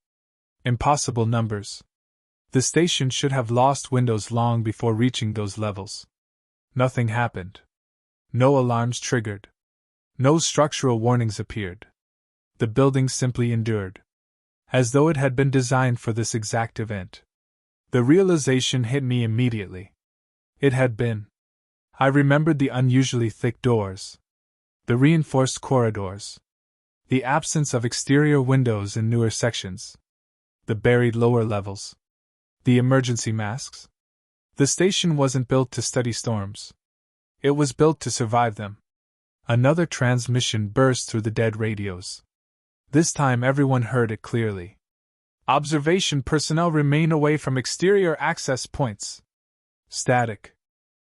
Impossible numbers. The station should have lost windows long before reaching those levels. Nothing happened. No alarms triggered. No structural warnings appeared. The building simply endured. As though it had been designed for this exact event. The realization hit me immediately. It had been. I remembered the unusually thick doors. The reinforced corridors. The absence of exterior windows in newer sections. The buried lower levels. The emergency masks. The station wasn't built to study storms. It was built to survive them. Another transmission burst through the dead radios. This time everyone heard it clearly. Observation personnel remain away from exterior access points. Static.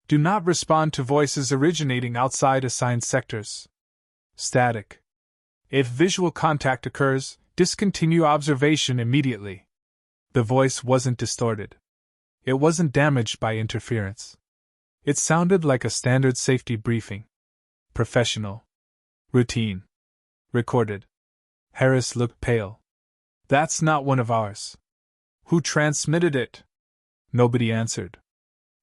Do not respond to voices originating outside assigned sectors. Static. If visual contact occurs, discontinue observation immediately. The voice wasn't distorted. It wasn't damaged by interference. It sounded like a standard safety briefing. Professional. Routine. Recorded. Harris looked pale. That's not one of ours. Who transmitted it? Nobody answered.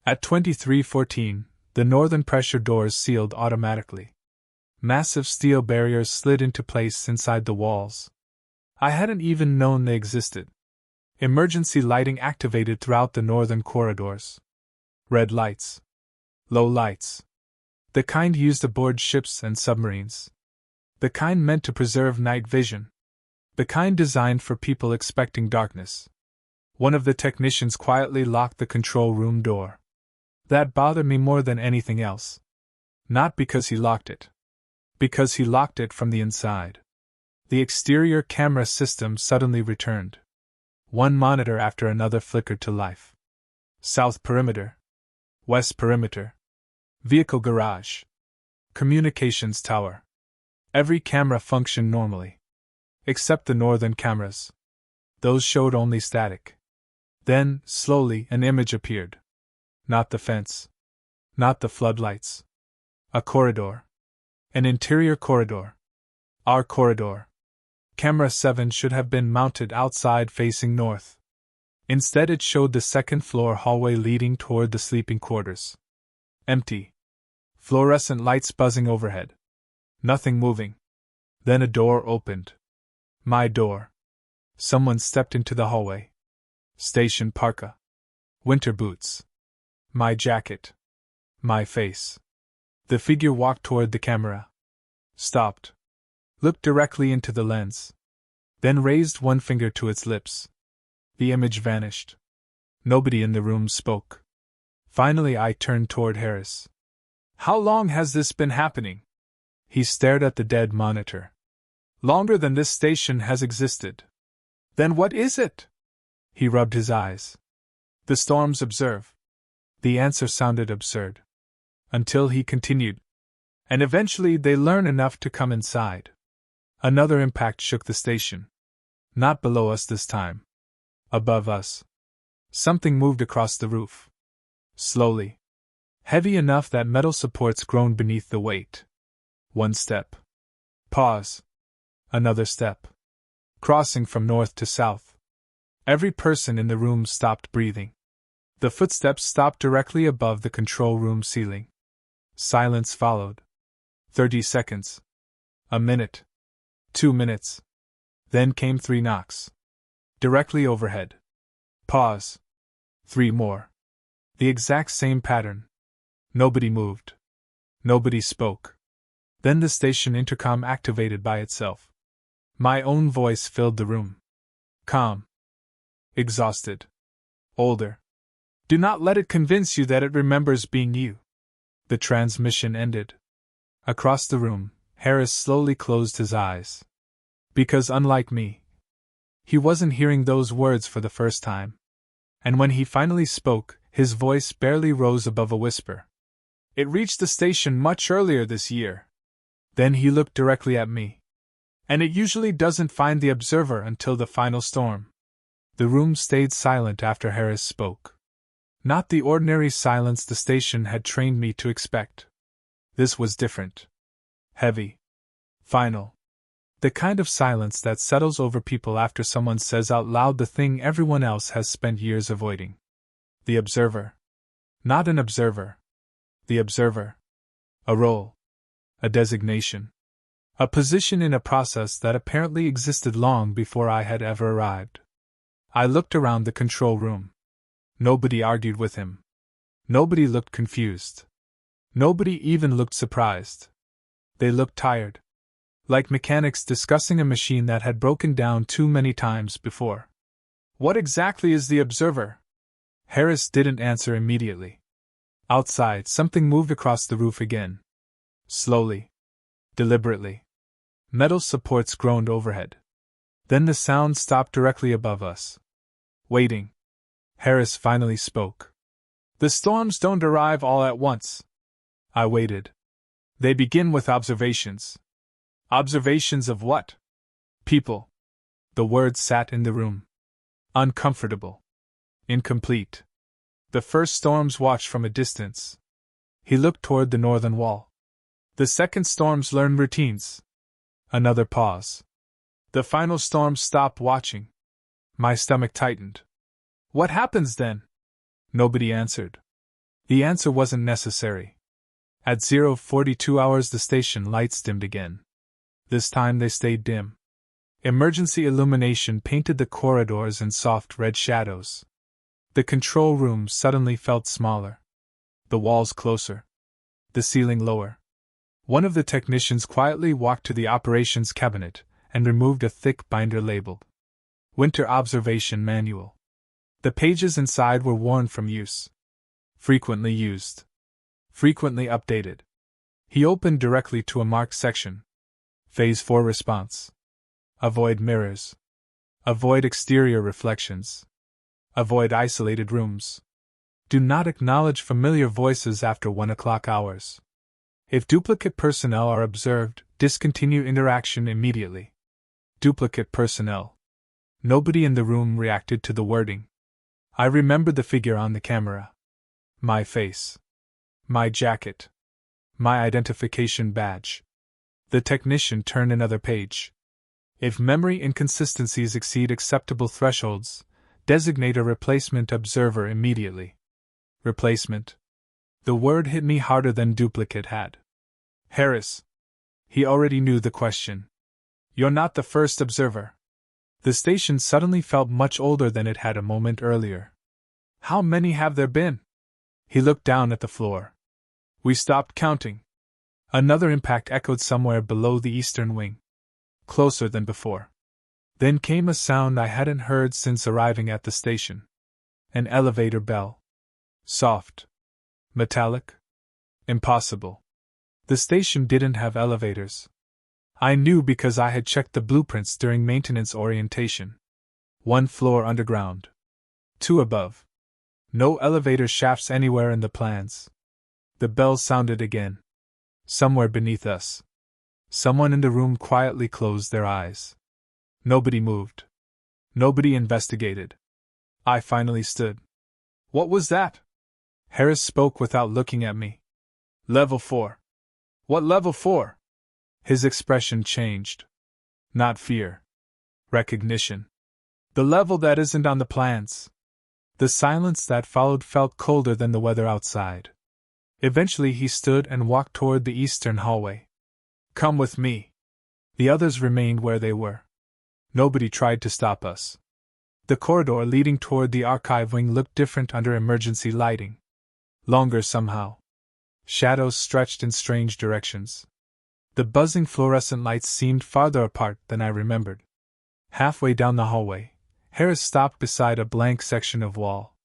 At 2314, the northern pressure doors sealed automatically. Massive steel barriers slid into place inside the walls. I hadn't even known they existed. Emergency lighting activated throughout the northern corridors. Red lights. Low lights. The kind used aboard ships and submarines. The kind meant to preserve night vision. The kind designed for people expecting darkness. One of the technicians quietly locked the control room door. That bothered me more than anything else. Not because he locked it. Because he locked it from the inside. The exterior camera system suddenly returned. One monitor after another flickered to life. South perimeter. West perimeter. Vehicle garage. Communications tower. Every camera functioned normally. Except the northern cameras. Those showed only static. Then, slowly, an image appeared. Not the fence. Not the floodlights. A corridor. An interior corridor. Our corridor. Camera 7 should have been mounted outside facing north. Instead, it showed the second-floor hallway leading toward the sleeping quarters. Empty. Fluorescent lights buzzing overhead. Nothing moving. Then a door opened. My door. Someone stepped into the hallway. Station parka. Winter boots. My jacket. My face. The figure walked toward the camera. Stopped. Looked directly into the lens. Then raised one finger to its lips. The image vanished. Nobody in the room spoke. Finally, I turned toward Harris. How long has this been happening? He stared at the dead monitor. Longer than this station has existed. Then what is it? He rubbed his eyes. The storms observe. The answer sounded absurd. Until he continued. And eventually they learn enough to come inside. Another impact shook the station. Not below us this time. Above us. Something moved across the roof. Slowly. Heavy enough that metal supports groaned beneath the weight. One step. Pause. Another step. Crossing from north to south. Every person in the room stopped breathing. The footsteps stopped directly above the control room ceiling. Silence followed. 30 seconds. A minute. 2 minutes. Then came 3 knocks. Directly overhead. Pause. 3 more. The exact same pattern. Nobody moved. Nobody spoke. Then the station intercom activated by itself. My own voice filled the room. Calm. Exhausted. Older. Do not let it convince you that it remembers being you. The transmission ended. Across the room, Harris slowly closed his eyes. Because unlike me, he wasn't hearing those words for the first time. And when he finally spoke, his voice barely rose above a whisper. It reached the station much earlier this year. Then he looked directly at me. And it usually doesn't find the observer until the final storm. The room stayed silent after Harris spoke. Not the ordinary silence the station had trained me to expect. This was different. Heavy. Final. The kind of silence that settles over people after someone says out loud the thing everyone else has spent years avoiding. The observer. Not an observer. The observer. A role. A designation. A position in a process that apparently existed long before I had ever arrived. I looked around the control room. Nobody argued with him. Nobody looked confused. Nobody even looked surprised. They looked tired. Like mechanics discussing a machine that had broken down too many times before. What exactly is the observer? Harris didn't answer immediately. Outside, something moved across the roof again. Slowly. Deliberately. Metal supports groaned overhead. Then the sound stopped directly above us. Waiting. Harris finally spoke. The storms don't arrive all at once. I waited. They begin with observations. Observations of what? People. The words sat in the room. Uncomfortable. Incomplete. The first storms watched from a distance. He looked toward the northern wall. The second storms learned routines. Another pause. The final storms stopped watching. My stomach tightened. What happens then? Nobody answered. The answer wasn't necessary. At 0:42 hours the station lights dimmed again. This time they stayed dim. Emergency illumination painted the corridors in soft red shadows. The control room suddenly felt smaller. The walls closer. The ceiling lower. One of the technicians quietly walked to the operations cabinet and removed a thick binder labeled Winter Observation Manual. The pages inside were worn from use. Frequently used. Frequently updated. He opened directly to a marked section. Phase 4 response. Avoid mirrors. Avoid exterior reflections. Avoid isolated rooms. Do not acknowledge familiar voices after 1 o'clock hours. If duplicate personnel are observed, discontinue interaction immediately. Duplicate personnel. Nobody in the room reacted to the wording. I remembered the figure on the camera. My face. My jacket. My identification badge. The technician turned another page. If memory inconsistencies exceed acceptable thresholds, designate a replacement observer immediately. Replacement. The word hit me harder than duplicate had. Harris. He already knew the question. You're not the first observer. The station suddenly felt much older than it had a moment earlier. How many have there been? He looked down at the floor. We stopped counting. Another impact echoed somewhere below the eastern wing. Closer than before. Then came a sound I hadn't heard since arriving at the station. An elevator bell. Soft. Metallic. Impossible. The station didn't have elevators. I knew because I had checked the blueprints during maintenance orientation. 1 floor underground. 2 above. No elevator shafts anywhere in the plans. The bell sounded again. Somewhere beneath us. Someone in the room quietly closed their eyes. Nobody moved. Nobody investigated. I finally stood. What was that? Harris spoke without looking at me. Level 4. What level 4? His expression changed. Not fear. Recognition. The level that isn't on the plans. The silence that followed felt colder than the weather outside. Eventually he stood and walked toward the eastern hallway. Come with me. The others remained where they were. Nobody tried to stop us. The corridor leading toward the archive wing looked different under emergency lighting. Longer somehow. Shadows stretched in strange directions. The buzzing fluorescent lights seemed farther apart than I remembered. Halfway down the hallway, Harris stopped beside a blank section of wall.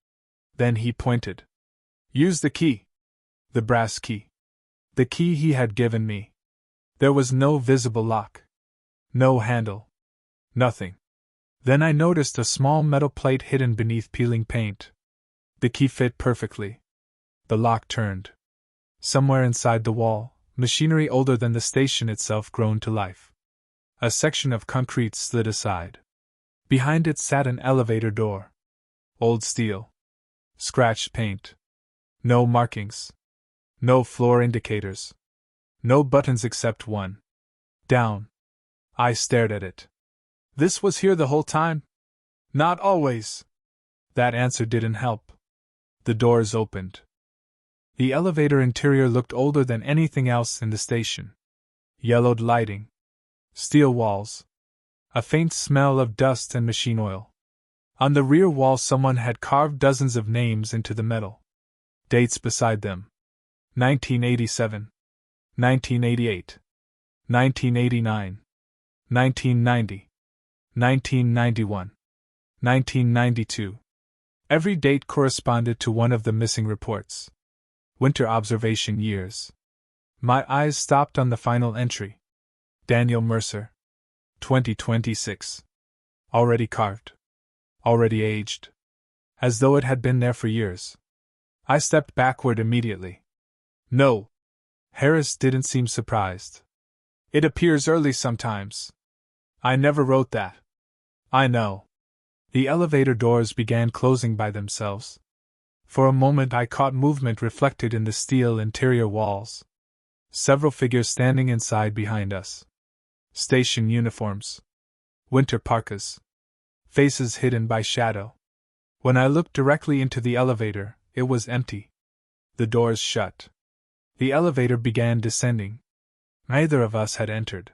Then he pointed. Use the key. The brass key. The key he had given me. There was no visible lock. No handle. Nothing. Then I noticed a small metal plate hidden beneath peeling paint. The key fit perfectly. The lock turned. Somewhere inside the wall, machinery older than the station itself groaned to life. A section of concrete slid aside. Behind it sat an elevator door. Old steel. Scratched paint. No markings. No floor indicators. No buttons except one. Down. I stared at it. This was here the whole time? Not always. That answer didn't help. The doors opened. The elevator interior looked older than anything else in the station. Yellowed lighting. Steel walls. A faint smell of dust and machine oil. On the rear wall someone had carved dozens of names into the metal. Dates beside them. 1987. 1988. 1989. 1990. 1991. 1992. Every date corresponded to one of the missing reports. Winter observation years. My eyes stopped on the final entry. Daniel Mercer. 2026. Already carved. Already aged. As though it had been there for years. I stepped backward immediately. No. Harris didn't seem surprised. It appears early sometimes. I never wrote that. I know. The elevator doors began closing by themselves. For a moment I caught movement reflected in the steel interior walls. Several figures standing inside behind us. Station uniforms. Winter parkas. Faces hidden by shadow. When I looked directly into the elevator, it was empty. The doors shut. The elevator began descending. Neither of us had entered.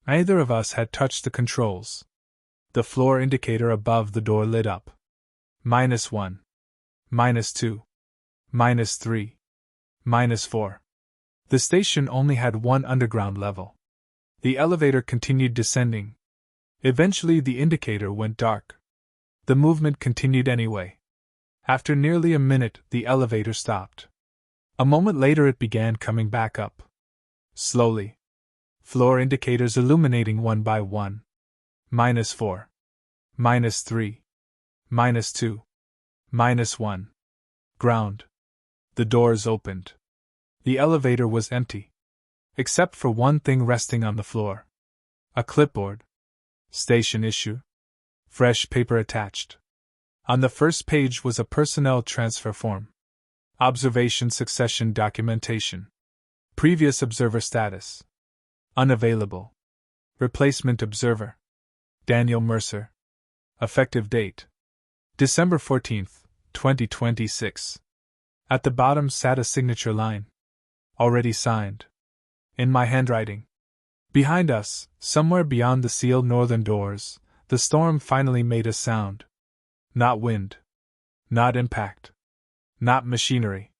Neither of us had touched the controls. The floor indicator above the door lit up. -1. -2. -3. -4. The station only had one underground level. The elevator continued descending. Eventually the indicator went dark. The movement continued anyway. After nearly a minute, the elevator stopped. A moment later it began coming back up. Slowly. Floor indicators illuminating one by one. -4. -3. -2. -1. Ground. The doors opened. The elevator was empty. Except for one thing resting on the floor. A clipboard. Station issue. Fresh paper attached. On the first page was a personnel transfer form. Observation succession documentation. Previous observer status. Unavailable. Replacement observer. Daniel Mercer. Effective date. December 14, 2026. At the bottom sat a signature line. Already signed. In my handwriting. Behind us, somewhere beyond the sealed northern doors, the storm finally made a sound. Not wind. Not impact. Not machinery.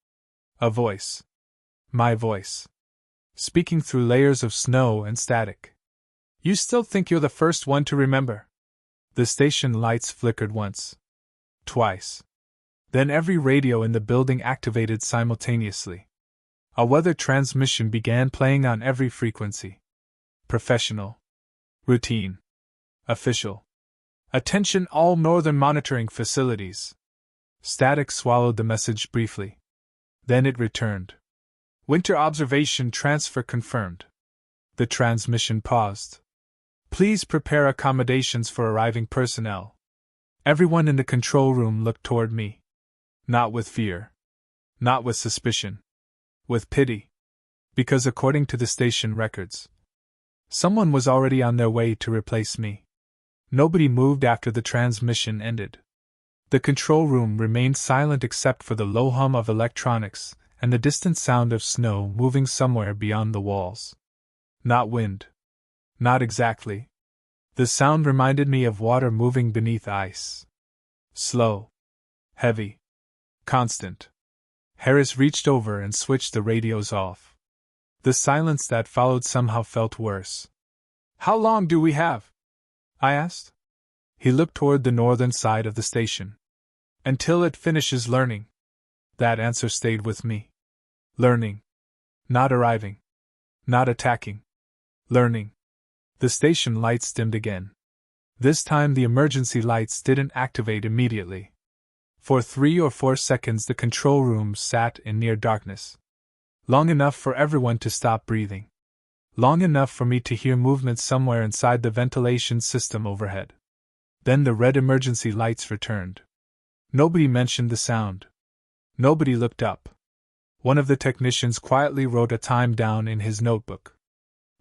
A voice. My voice. Speaking through layers of snow and static. You still think you're the first one to remember? The station lights flickered once. Twice. Then every radio in the building activated simultaneously. A weather transmission began playing on every frequency. Professional. Routine. Official. Attention all northern monitoring facilities. Static swallowed the message briefly. Then it returned. Winter observation transfer confirmed. The transmission paused. Please prepare accommodations for arriving personnel. Everyone in the control room looked toward me. Not with fear. Not with suspicion. With pity. Because according to the station records, someone was already on their way to replace me. Nobody moved after the transmission ended. The control room remained silent except for the low hum of electronics and the distant sound of snow moving somewhere beyond the walls. Not wind. Not exactly. The sound reminded me of water moving beneath ice. Slow. Heavy. Constant. Harris reached over and switched the radios off. The silence that followed somehow felt worse. "How long do we have?" I asked. He looked toward the northern side of the station. "Until it finishes learning." That answer stayed with me. Learning. Not arriving. Not attacking. Learning. The station lights dimmed again. This time the emergency lights didn't activate immediately. For 3 or 4 seconds the control room sat in near darkness. Long enough for everyone to stop breathing. Long enough for me to hear movement somewhere inside the ventilation system overhead. Then the red emergency lights returned. Nobody mentioned the sound. Nobody looked up. One of the technicians quietly wrote a time down in his notebook.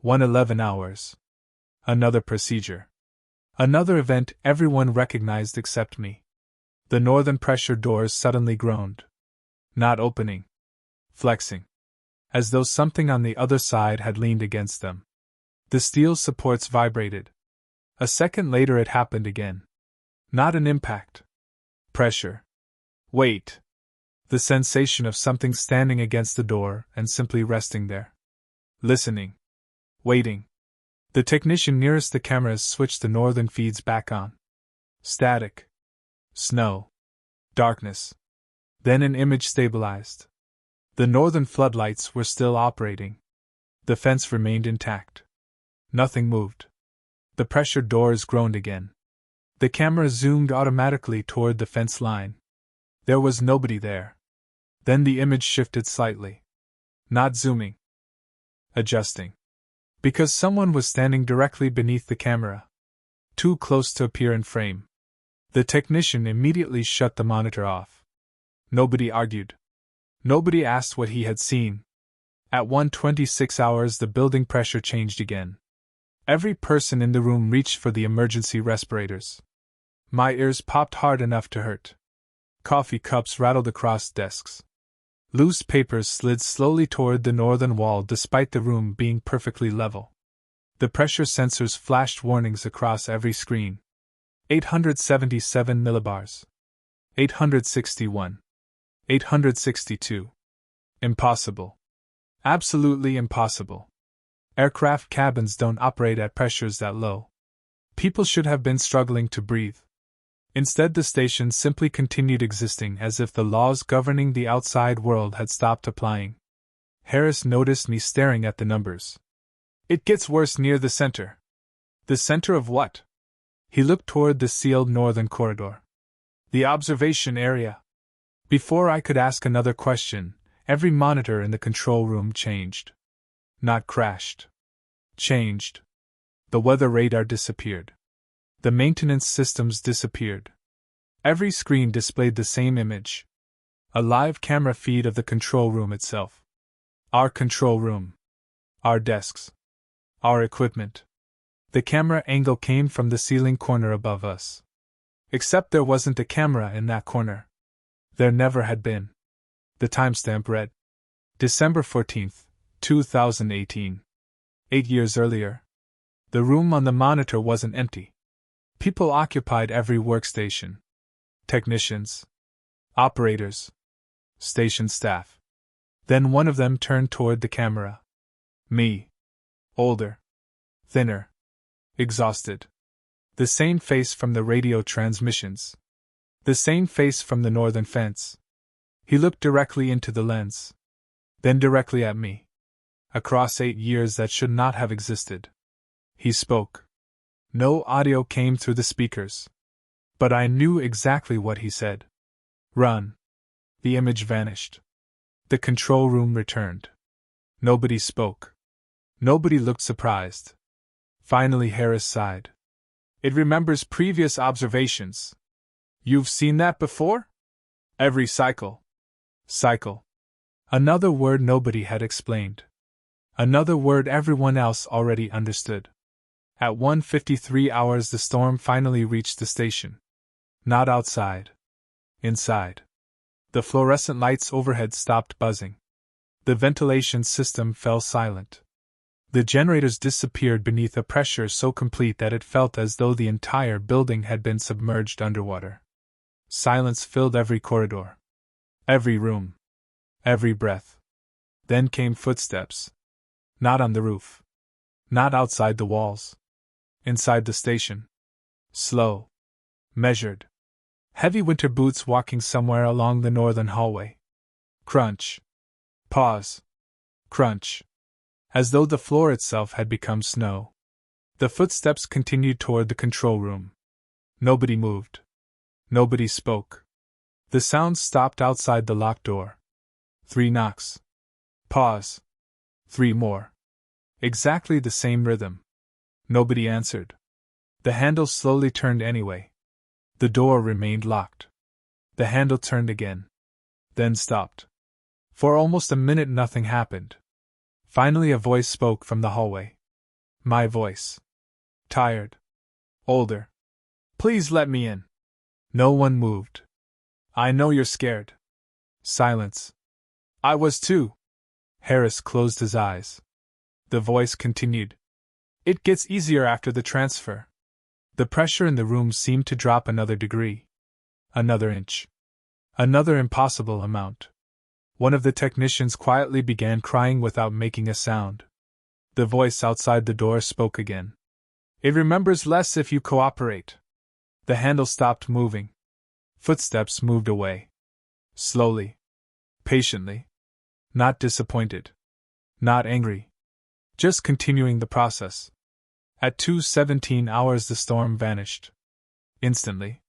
1:11 hours. Another procedure. Another event everyone recognized except me. The northern pressure doors suddenly groaned. Not opening. Flexing. As though something on the other side had leaned against them. The steel supports vibrated. A second later it happened again. Not an impact. Pressure. Weight. The sensation of something standing against the door and simply resting there. Listening. Waiting. The technician nearest the cameras switched the northern feeds back on. Static. Snow. Darkness. Then an image stabilized. The northern floodlights were still operating. The fence remained intact. Nothing moved. The pressure doors groaned again. The camera zoomed automatically toward the fence line. There was nobody there. Then the image shifted slightly. Not zooming. Adjusting. Because someone was standing directly beneath the camera. Too close to appear in frame. The technician immediately shut the monitor off. Nobody argued. Nobody asked what he had seen. At 1:26 hours the building pressure changed again. Every person in the room reached for the emergency respirators. My ears popped hard enough to hurt. Coffee cups rattled across desks. Loose papers slid slowly toward the northern wall despite the room being perfectly level. The pressure sensors flashed warnings across every screen. 877 millibars. 861. 862. Impossible. Absolutely impossible. Aircraft cabins don't operate at pressures that low. People should have been struggling to breathe. Instead, the station simply continued existing as if the laws governing the outside world had stopped applying. Harris noticed me staring at the numbers. "It gets worse near the center." "The center of what?" He looked toward the sealed northern corridor. "The observation area." Before I could ask another question, every monitor in the control room changed. Not crashed. Changed. The weather radar disappeared. The maintenance systems disappeared. Every screen displayed the same image. A live camera feed of the control room itself. Our control room. Our desks. Our equipment. The camera angle came from the ceiling corner above us. Except there wasn't a camera in that corner. There never had been. The timestamp read December 14th, 2018. 8 years earlier. The room on the monitor wasn't empty. People occupied every workstation. Technicians. Operators. Station staff. Then one of them turned toward the camera. Me. Older. Thinner. Exhausted. The same face from the radio transmissions. The same face from the northern fence. He looked directly into the lens. Then directly at me. Across 8 years that should not have existed. He spoke. No audio came through the speakers. But I knew exactly what he said. Run. The image vanished. The control room returned. Nobody spoke. Nobody looked surprised. Finally Harris sighed. "It remembers previous observations." "You've seen that before?" "Every cycle." "Cycle." Another word nobody had explained. Another word everyone else already understood. At 1:53 hours the storm finally reached the station. Not outside. Inside. The fluorescent lights overhead stopped buzzing. The ventilation system fell silent. The generators disappeared beneath a pressure so complete that it felt as though the entire building had been submerged underwater. Silence filled every corridor. Every room. Every breath. Then came footsteps. Not on the roof. Not outside the walls. Inside the station. Slow. Measured. Heavy winter boots walking somewhere along the northern hallway. Crunch. Pause. Crunch. As though the floor itself had become snow. The footsteps continued toward the control room. Nobody moved. Nobody spoke. The sound stopped outside the locked door. 3 knocks. Pause. 3 more. Exactly the same rhythm. Nobody answered. The handle slowly turned anyway. The door remained locked. The handle turned again. Then stopped. For almost a minute nothing happened. Finally a voice spoke from the hallway. My voice. Tired. Older. Please let me in. No one moved. I know you're scared. Silence. I was too. Harris closed his eyes. The voice continued. It gets easier after the transfer. The pressure in the room seemed to drop another degree. Another inch. Another impossible amount. One of the technicians quietly began crying without making a sound. The voice outside the door spoke again. It remembers less if you cooperate. The handle stopped moving. Footsteps moved away. Slowly. Patiently. Not disappointed. Not angry. Just continuing the process. At 2:17 hours the storm vanished. Instantly.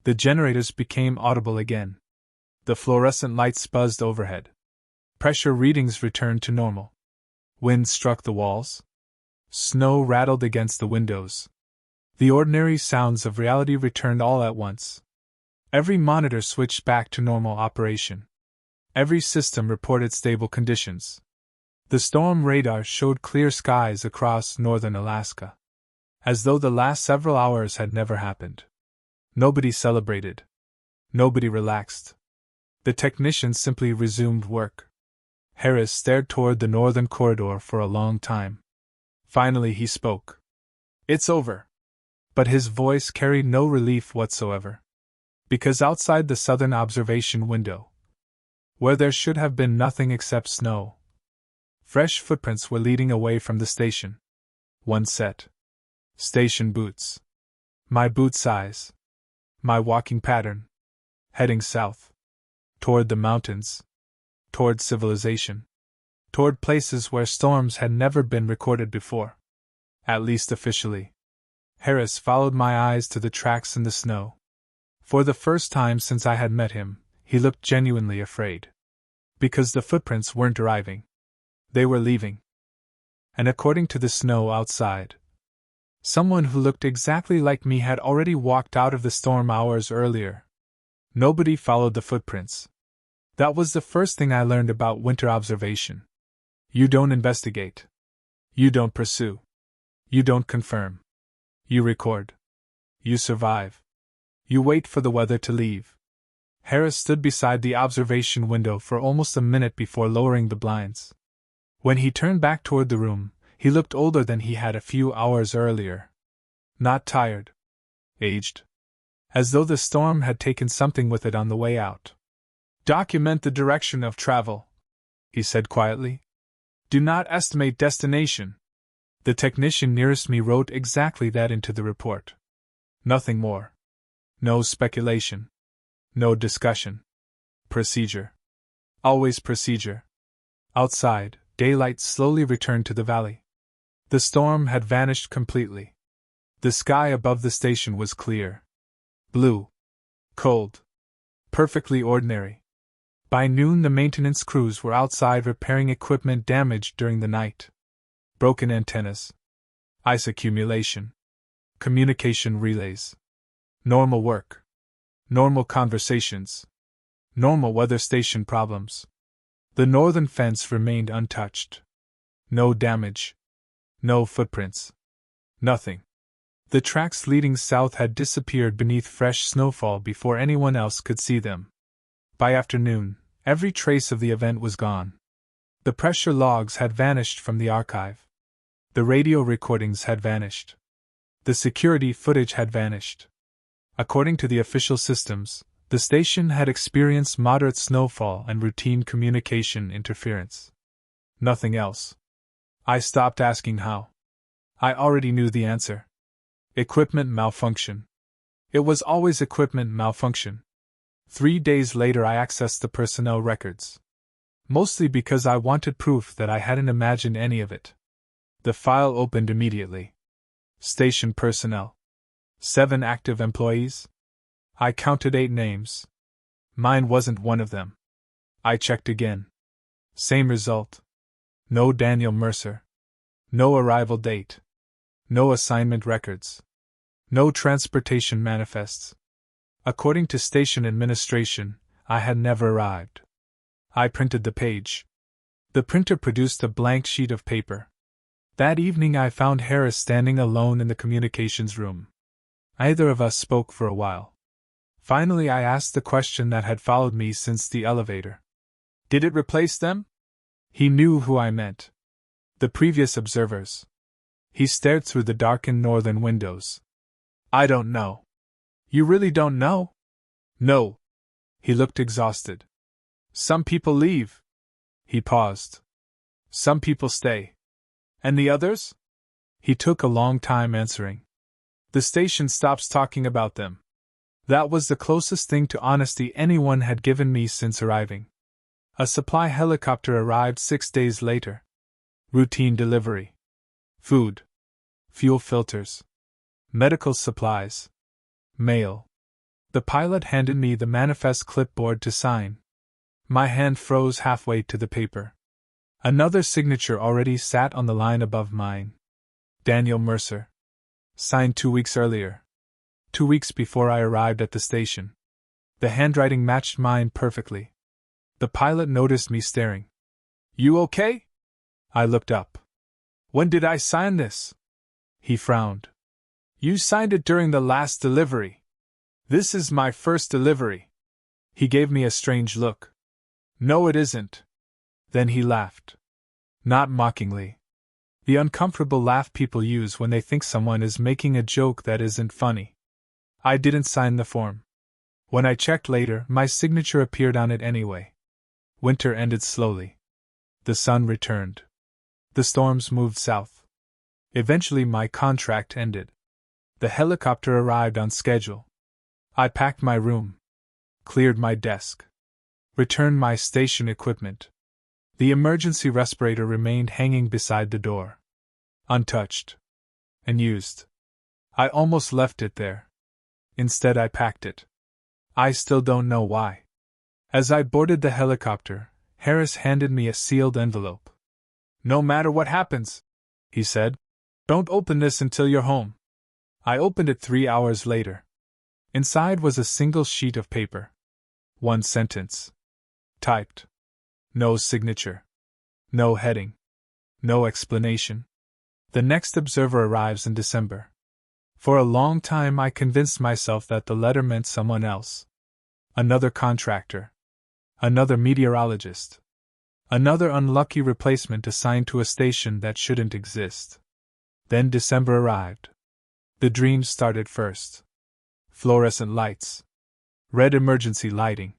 The generators became audible again. The fluorescent lights buzzed overhead. Pressure readings returned to normal. Wind struck the walls. Snow rattled against the windows. The ordinary sounds of reality returned all at once. Every monitor switched back to normal operation. Every system reported stable conditions. The storm radar showed clear skies across northern Alaska. As though the last several hours had never happened. Nobody celebrated. Nobody relaxed. The technicians simply resumed work. Harris stared toward the northern corridor for a long time. Finally he spoke. It's over. But his voice carried no relief whatsoever. Because outside the southern observation window, where there should have been nothing except snow, fresh footprints were leading away from the station. One set. Station boots. My boot size. My walking pattern. Heading south. Toward the mountains. Toward civilization. Toward places where storms had never been recorded before. At least officially. Harris followed my eyes to the tracks in the snow. For the first time since I had met him, he looked genuinely afraid. Because the footprints weren't arriving. They were leaving. And according to the snow outside, someone who looked exactly like me had already walked out of the storm hours earlier. Nobody followed the footprints. That was the first thing I learned about winter observation. You don't investigate. You don't pursue. You don't confirm. You record. You survive. You wait for the weather to leave. Harris stood beside the observation window for almost a minute before lowering the blinds. When he turned back toward the room, he looked older than he had a few hours earlier. Not tired. Aged. As though the storm had taken something with it on the way out. Document the direction of travel, he said quietly. Do not estimate destination. The technician nearest me wrote exactly that into the report. Nothing more. No speculation. No discussion. Procedure. Always procedure. Outside, daylight slowly returned to the valley. The storm had vanished completely. The sky above the station was clear. Blue. Cold. Perfectly ordinary. By noon the maintenance crews were outside repairing equipment damaged during the night. Broken antennas. Ice accumulation. Communication relays. Normal work. Normal conversations. Normal weather station problems. The northern fence remained untouched. No damage. No footprints. Nothing. The tracks leading south had disappeared beneath fresh snowfall before anyone else could see them. By afternoon, every trace of the event was gone. The pressure logs had vanished from the archive. The radio recordings had vanished. The security footage had vanished. According to the official systems, the station had experienced moderate snowfall and routine communication interference. Nothing else. I stopped asking how. I already knew the answer. Equipment malfunction. It was always equipment malfunction. 3 days later I accessed the personnel records. Mostly because I wanted proof that I hadn't imagined any of it. The file opened immediately. Station personnel. 7 active employees. I counted 8 names. Mine wasn't one of them. I checked again. Same result. No Daniel Mercer. No arrival date. No assignment records. No transportation manifests. According to station administration, I had never arrived. I printed the page. The printer produced a blank sheet of paper. That evening I found Harris standing alone in the communications room. Neither of us spoke for a while. Finally I asked the question that had followed me since the elevator. Did it replace them? He knew who I meant. The previous observers. He stared through the darkened northern windows. I don't know. You really don't know? No. He looked exhausted. Some people leave. He paused. Some people stay. And the others? He took a long time answering. The station stops talking about them. That was the closest thing to honesty anyone had given me since arriving. A supply helicopter arrived 6 days later. Routine delivery. Food. Fuel filters. Medical supplies. Mail. The pilot handed me the manifest clipboard to sign. My hand froze halfway to the paper. Another signature already sat on the line above mine. Daniel Mercer. Signed 2 weeks earlier. 2 weeks before I arrived at the station. The handwriting matched mine perfectly. The pilot noticed me staring. You okay? I looked up. When did I sign this? He frowned. You signed it during the last delivery. This is my first delivery. He gave me a strange look. No, it isn't. Then he laughed. Not mockingly. The uncomfortable laugh people use when they think someone is making a joke that isn't funny. I didn't sign the form. When I checked later, my signature appeared on it anyway. Winter ended slowly. The sun returned. The storms moved south. Eventually my contract ended. The helicopter arrived on schedule. I packed my room. Cleared my desk. Returned my station equipment. The emergency respirator remained hanging beside the door. Untouched. Unused. I almost left it there. Instead I packed it. I still don't know why. As I boarded the helicopter, Harris handed me a sealed envelope. No matter what happens, he said, don't open this until you're home. I opened it 3 hours later. Inside was a single sheet of paper. 1 sentence. Typed. No signature. No heading. No explanation. The next observer arrives in December. For a long time I convinced myself that the letter meant someone else. Another contractor. Another meteorologist. Another unlucky replacement assigned to a station that shouldn't exist. Then December arrived. The dream started first. Fluorescent lights. Red emergency lighting.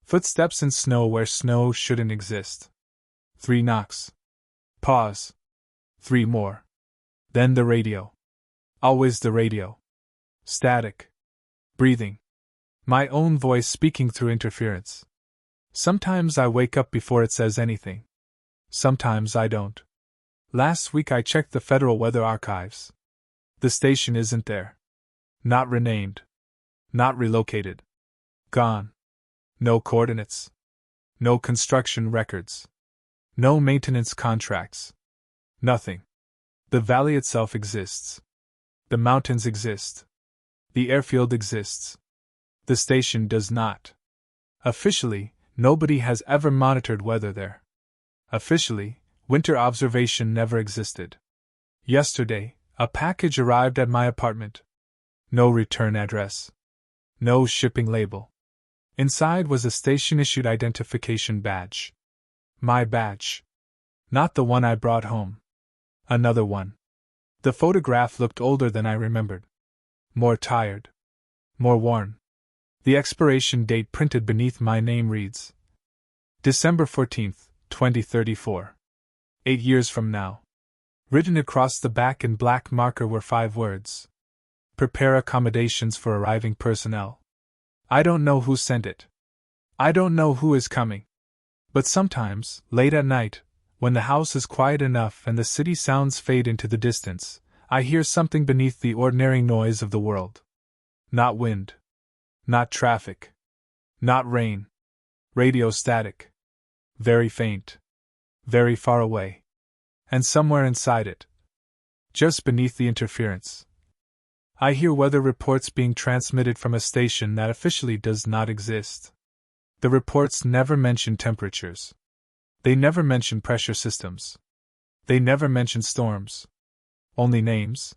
Footsteps in snow where snow shouldn't exist. 3 knocks. Pause. 3 more. Then the radio. Always the radio. Static. Breathing. My own voice speaking through interference. Sometimes I wake up before it says anything. Sometimes I don't. Last week I checked the Federal Weather Archives. The station isn't there. Not renamed. Not relocated. Gone. No coordinates. No construction records. No maintenance contracts. Nothing. The valley itself exists. The mountains exist. The airfield exists. The station does not. Officially, nobody has ever monitored weather there. Officially, winter observation never existed. Yesterday, a package arrived at my apartment. No return address. No shipping label. Inside was a station-issued identification badge. My badge. Not the one I brought home. Another one. The photograph looked older than I remembered. More tired. More worn. The expiration date printed beneath my name reads: December 14th, 2034. 8 years from now. Written across the back in black marker were 5 words. Prepare accommodations for arriving personnel. I don't know who sent it. I don't know who is coming. But sometimes, late at night, when the house is quiet enough and the city sounds fade into the distance, I hear something beneath the ordinary noise of the world. Not wind. Not traffic. Not rain. Radio static. Very faint. Very far away. And somewhere inside it, just beneath the interference, I hear weather reports being transmitted from a station that officially does not exist. The reports never mention temperatures. They never mention pressure systems. They never mention storms. Only names,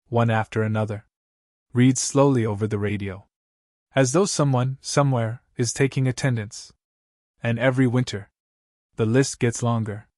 one after another, read slowly over the radio, as though someone, somewhere, is taking attendance. And every winter, the list gets longer.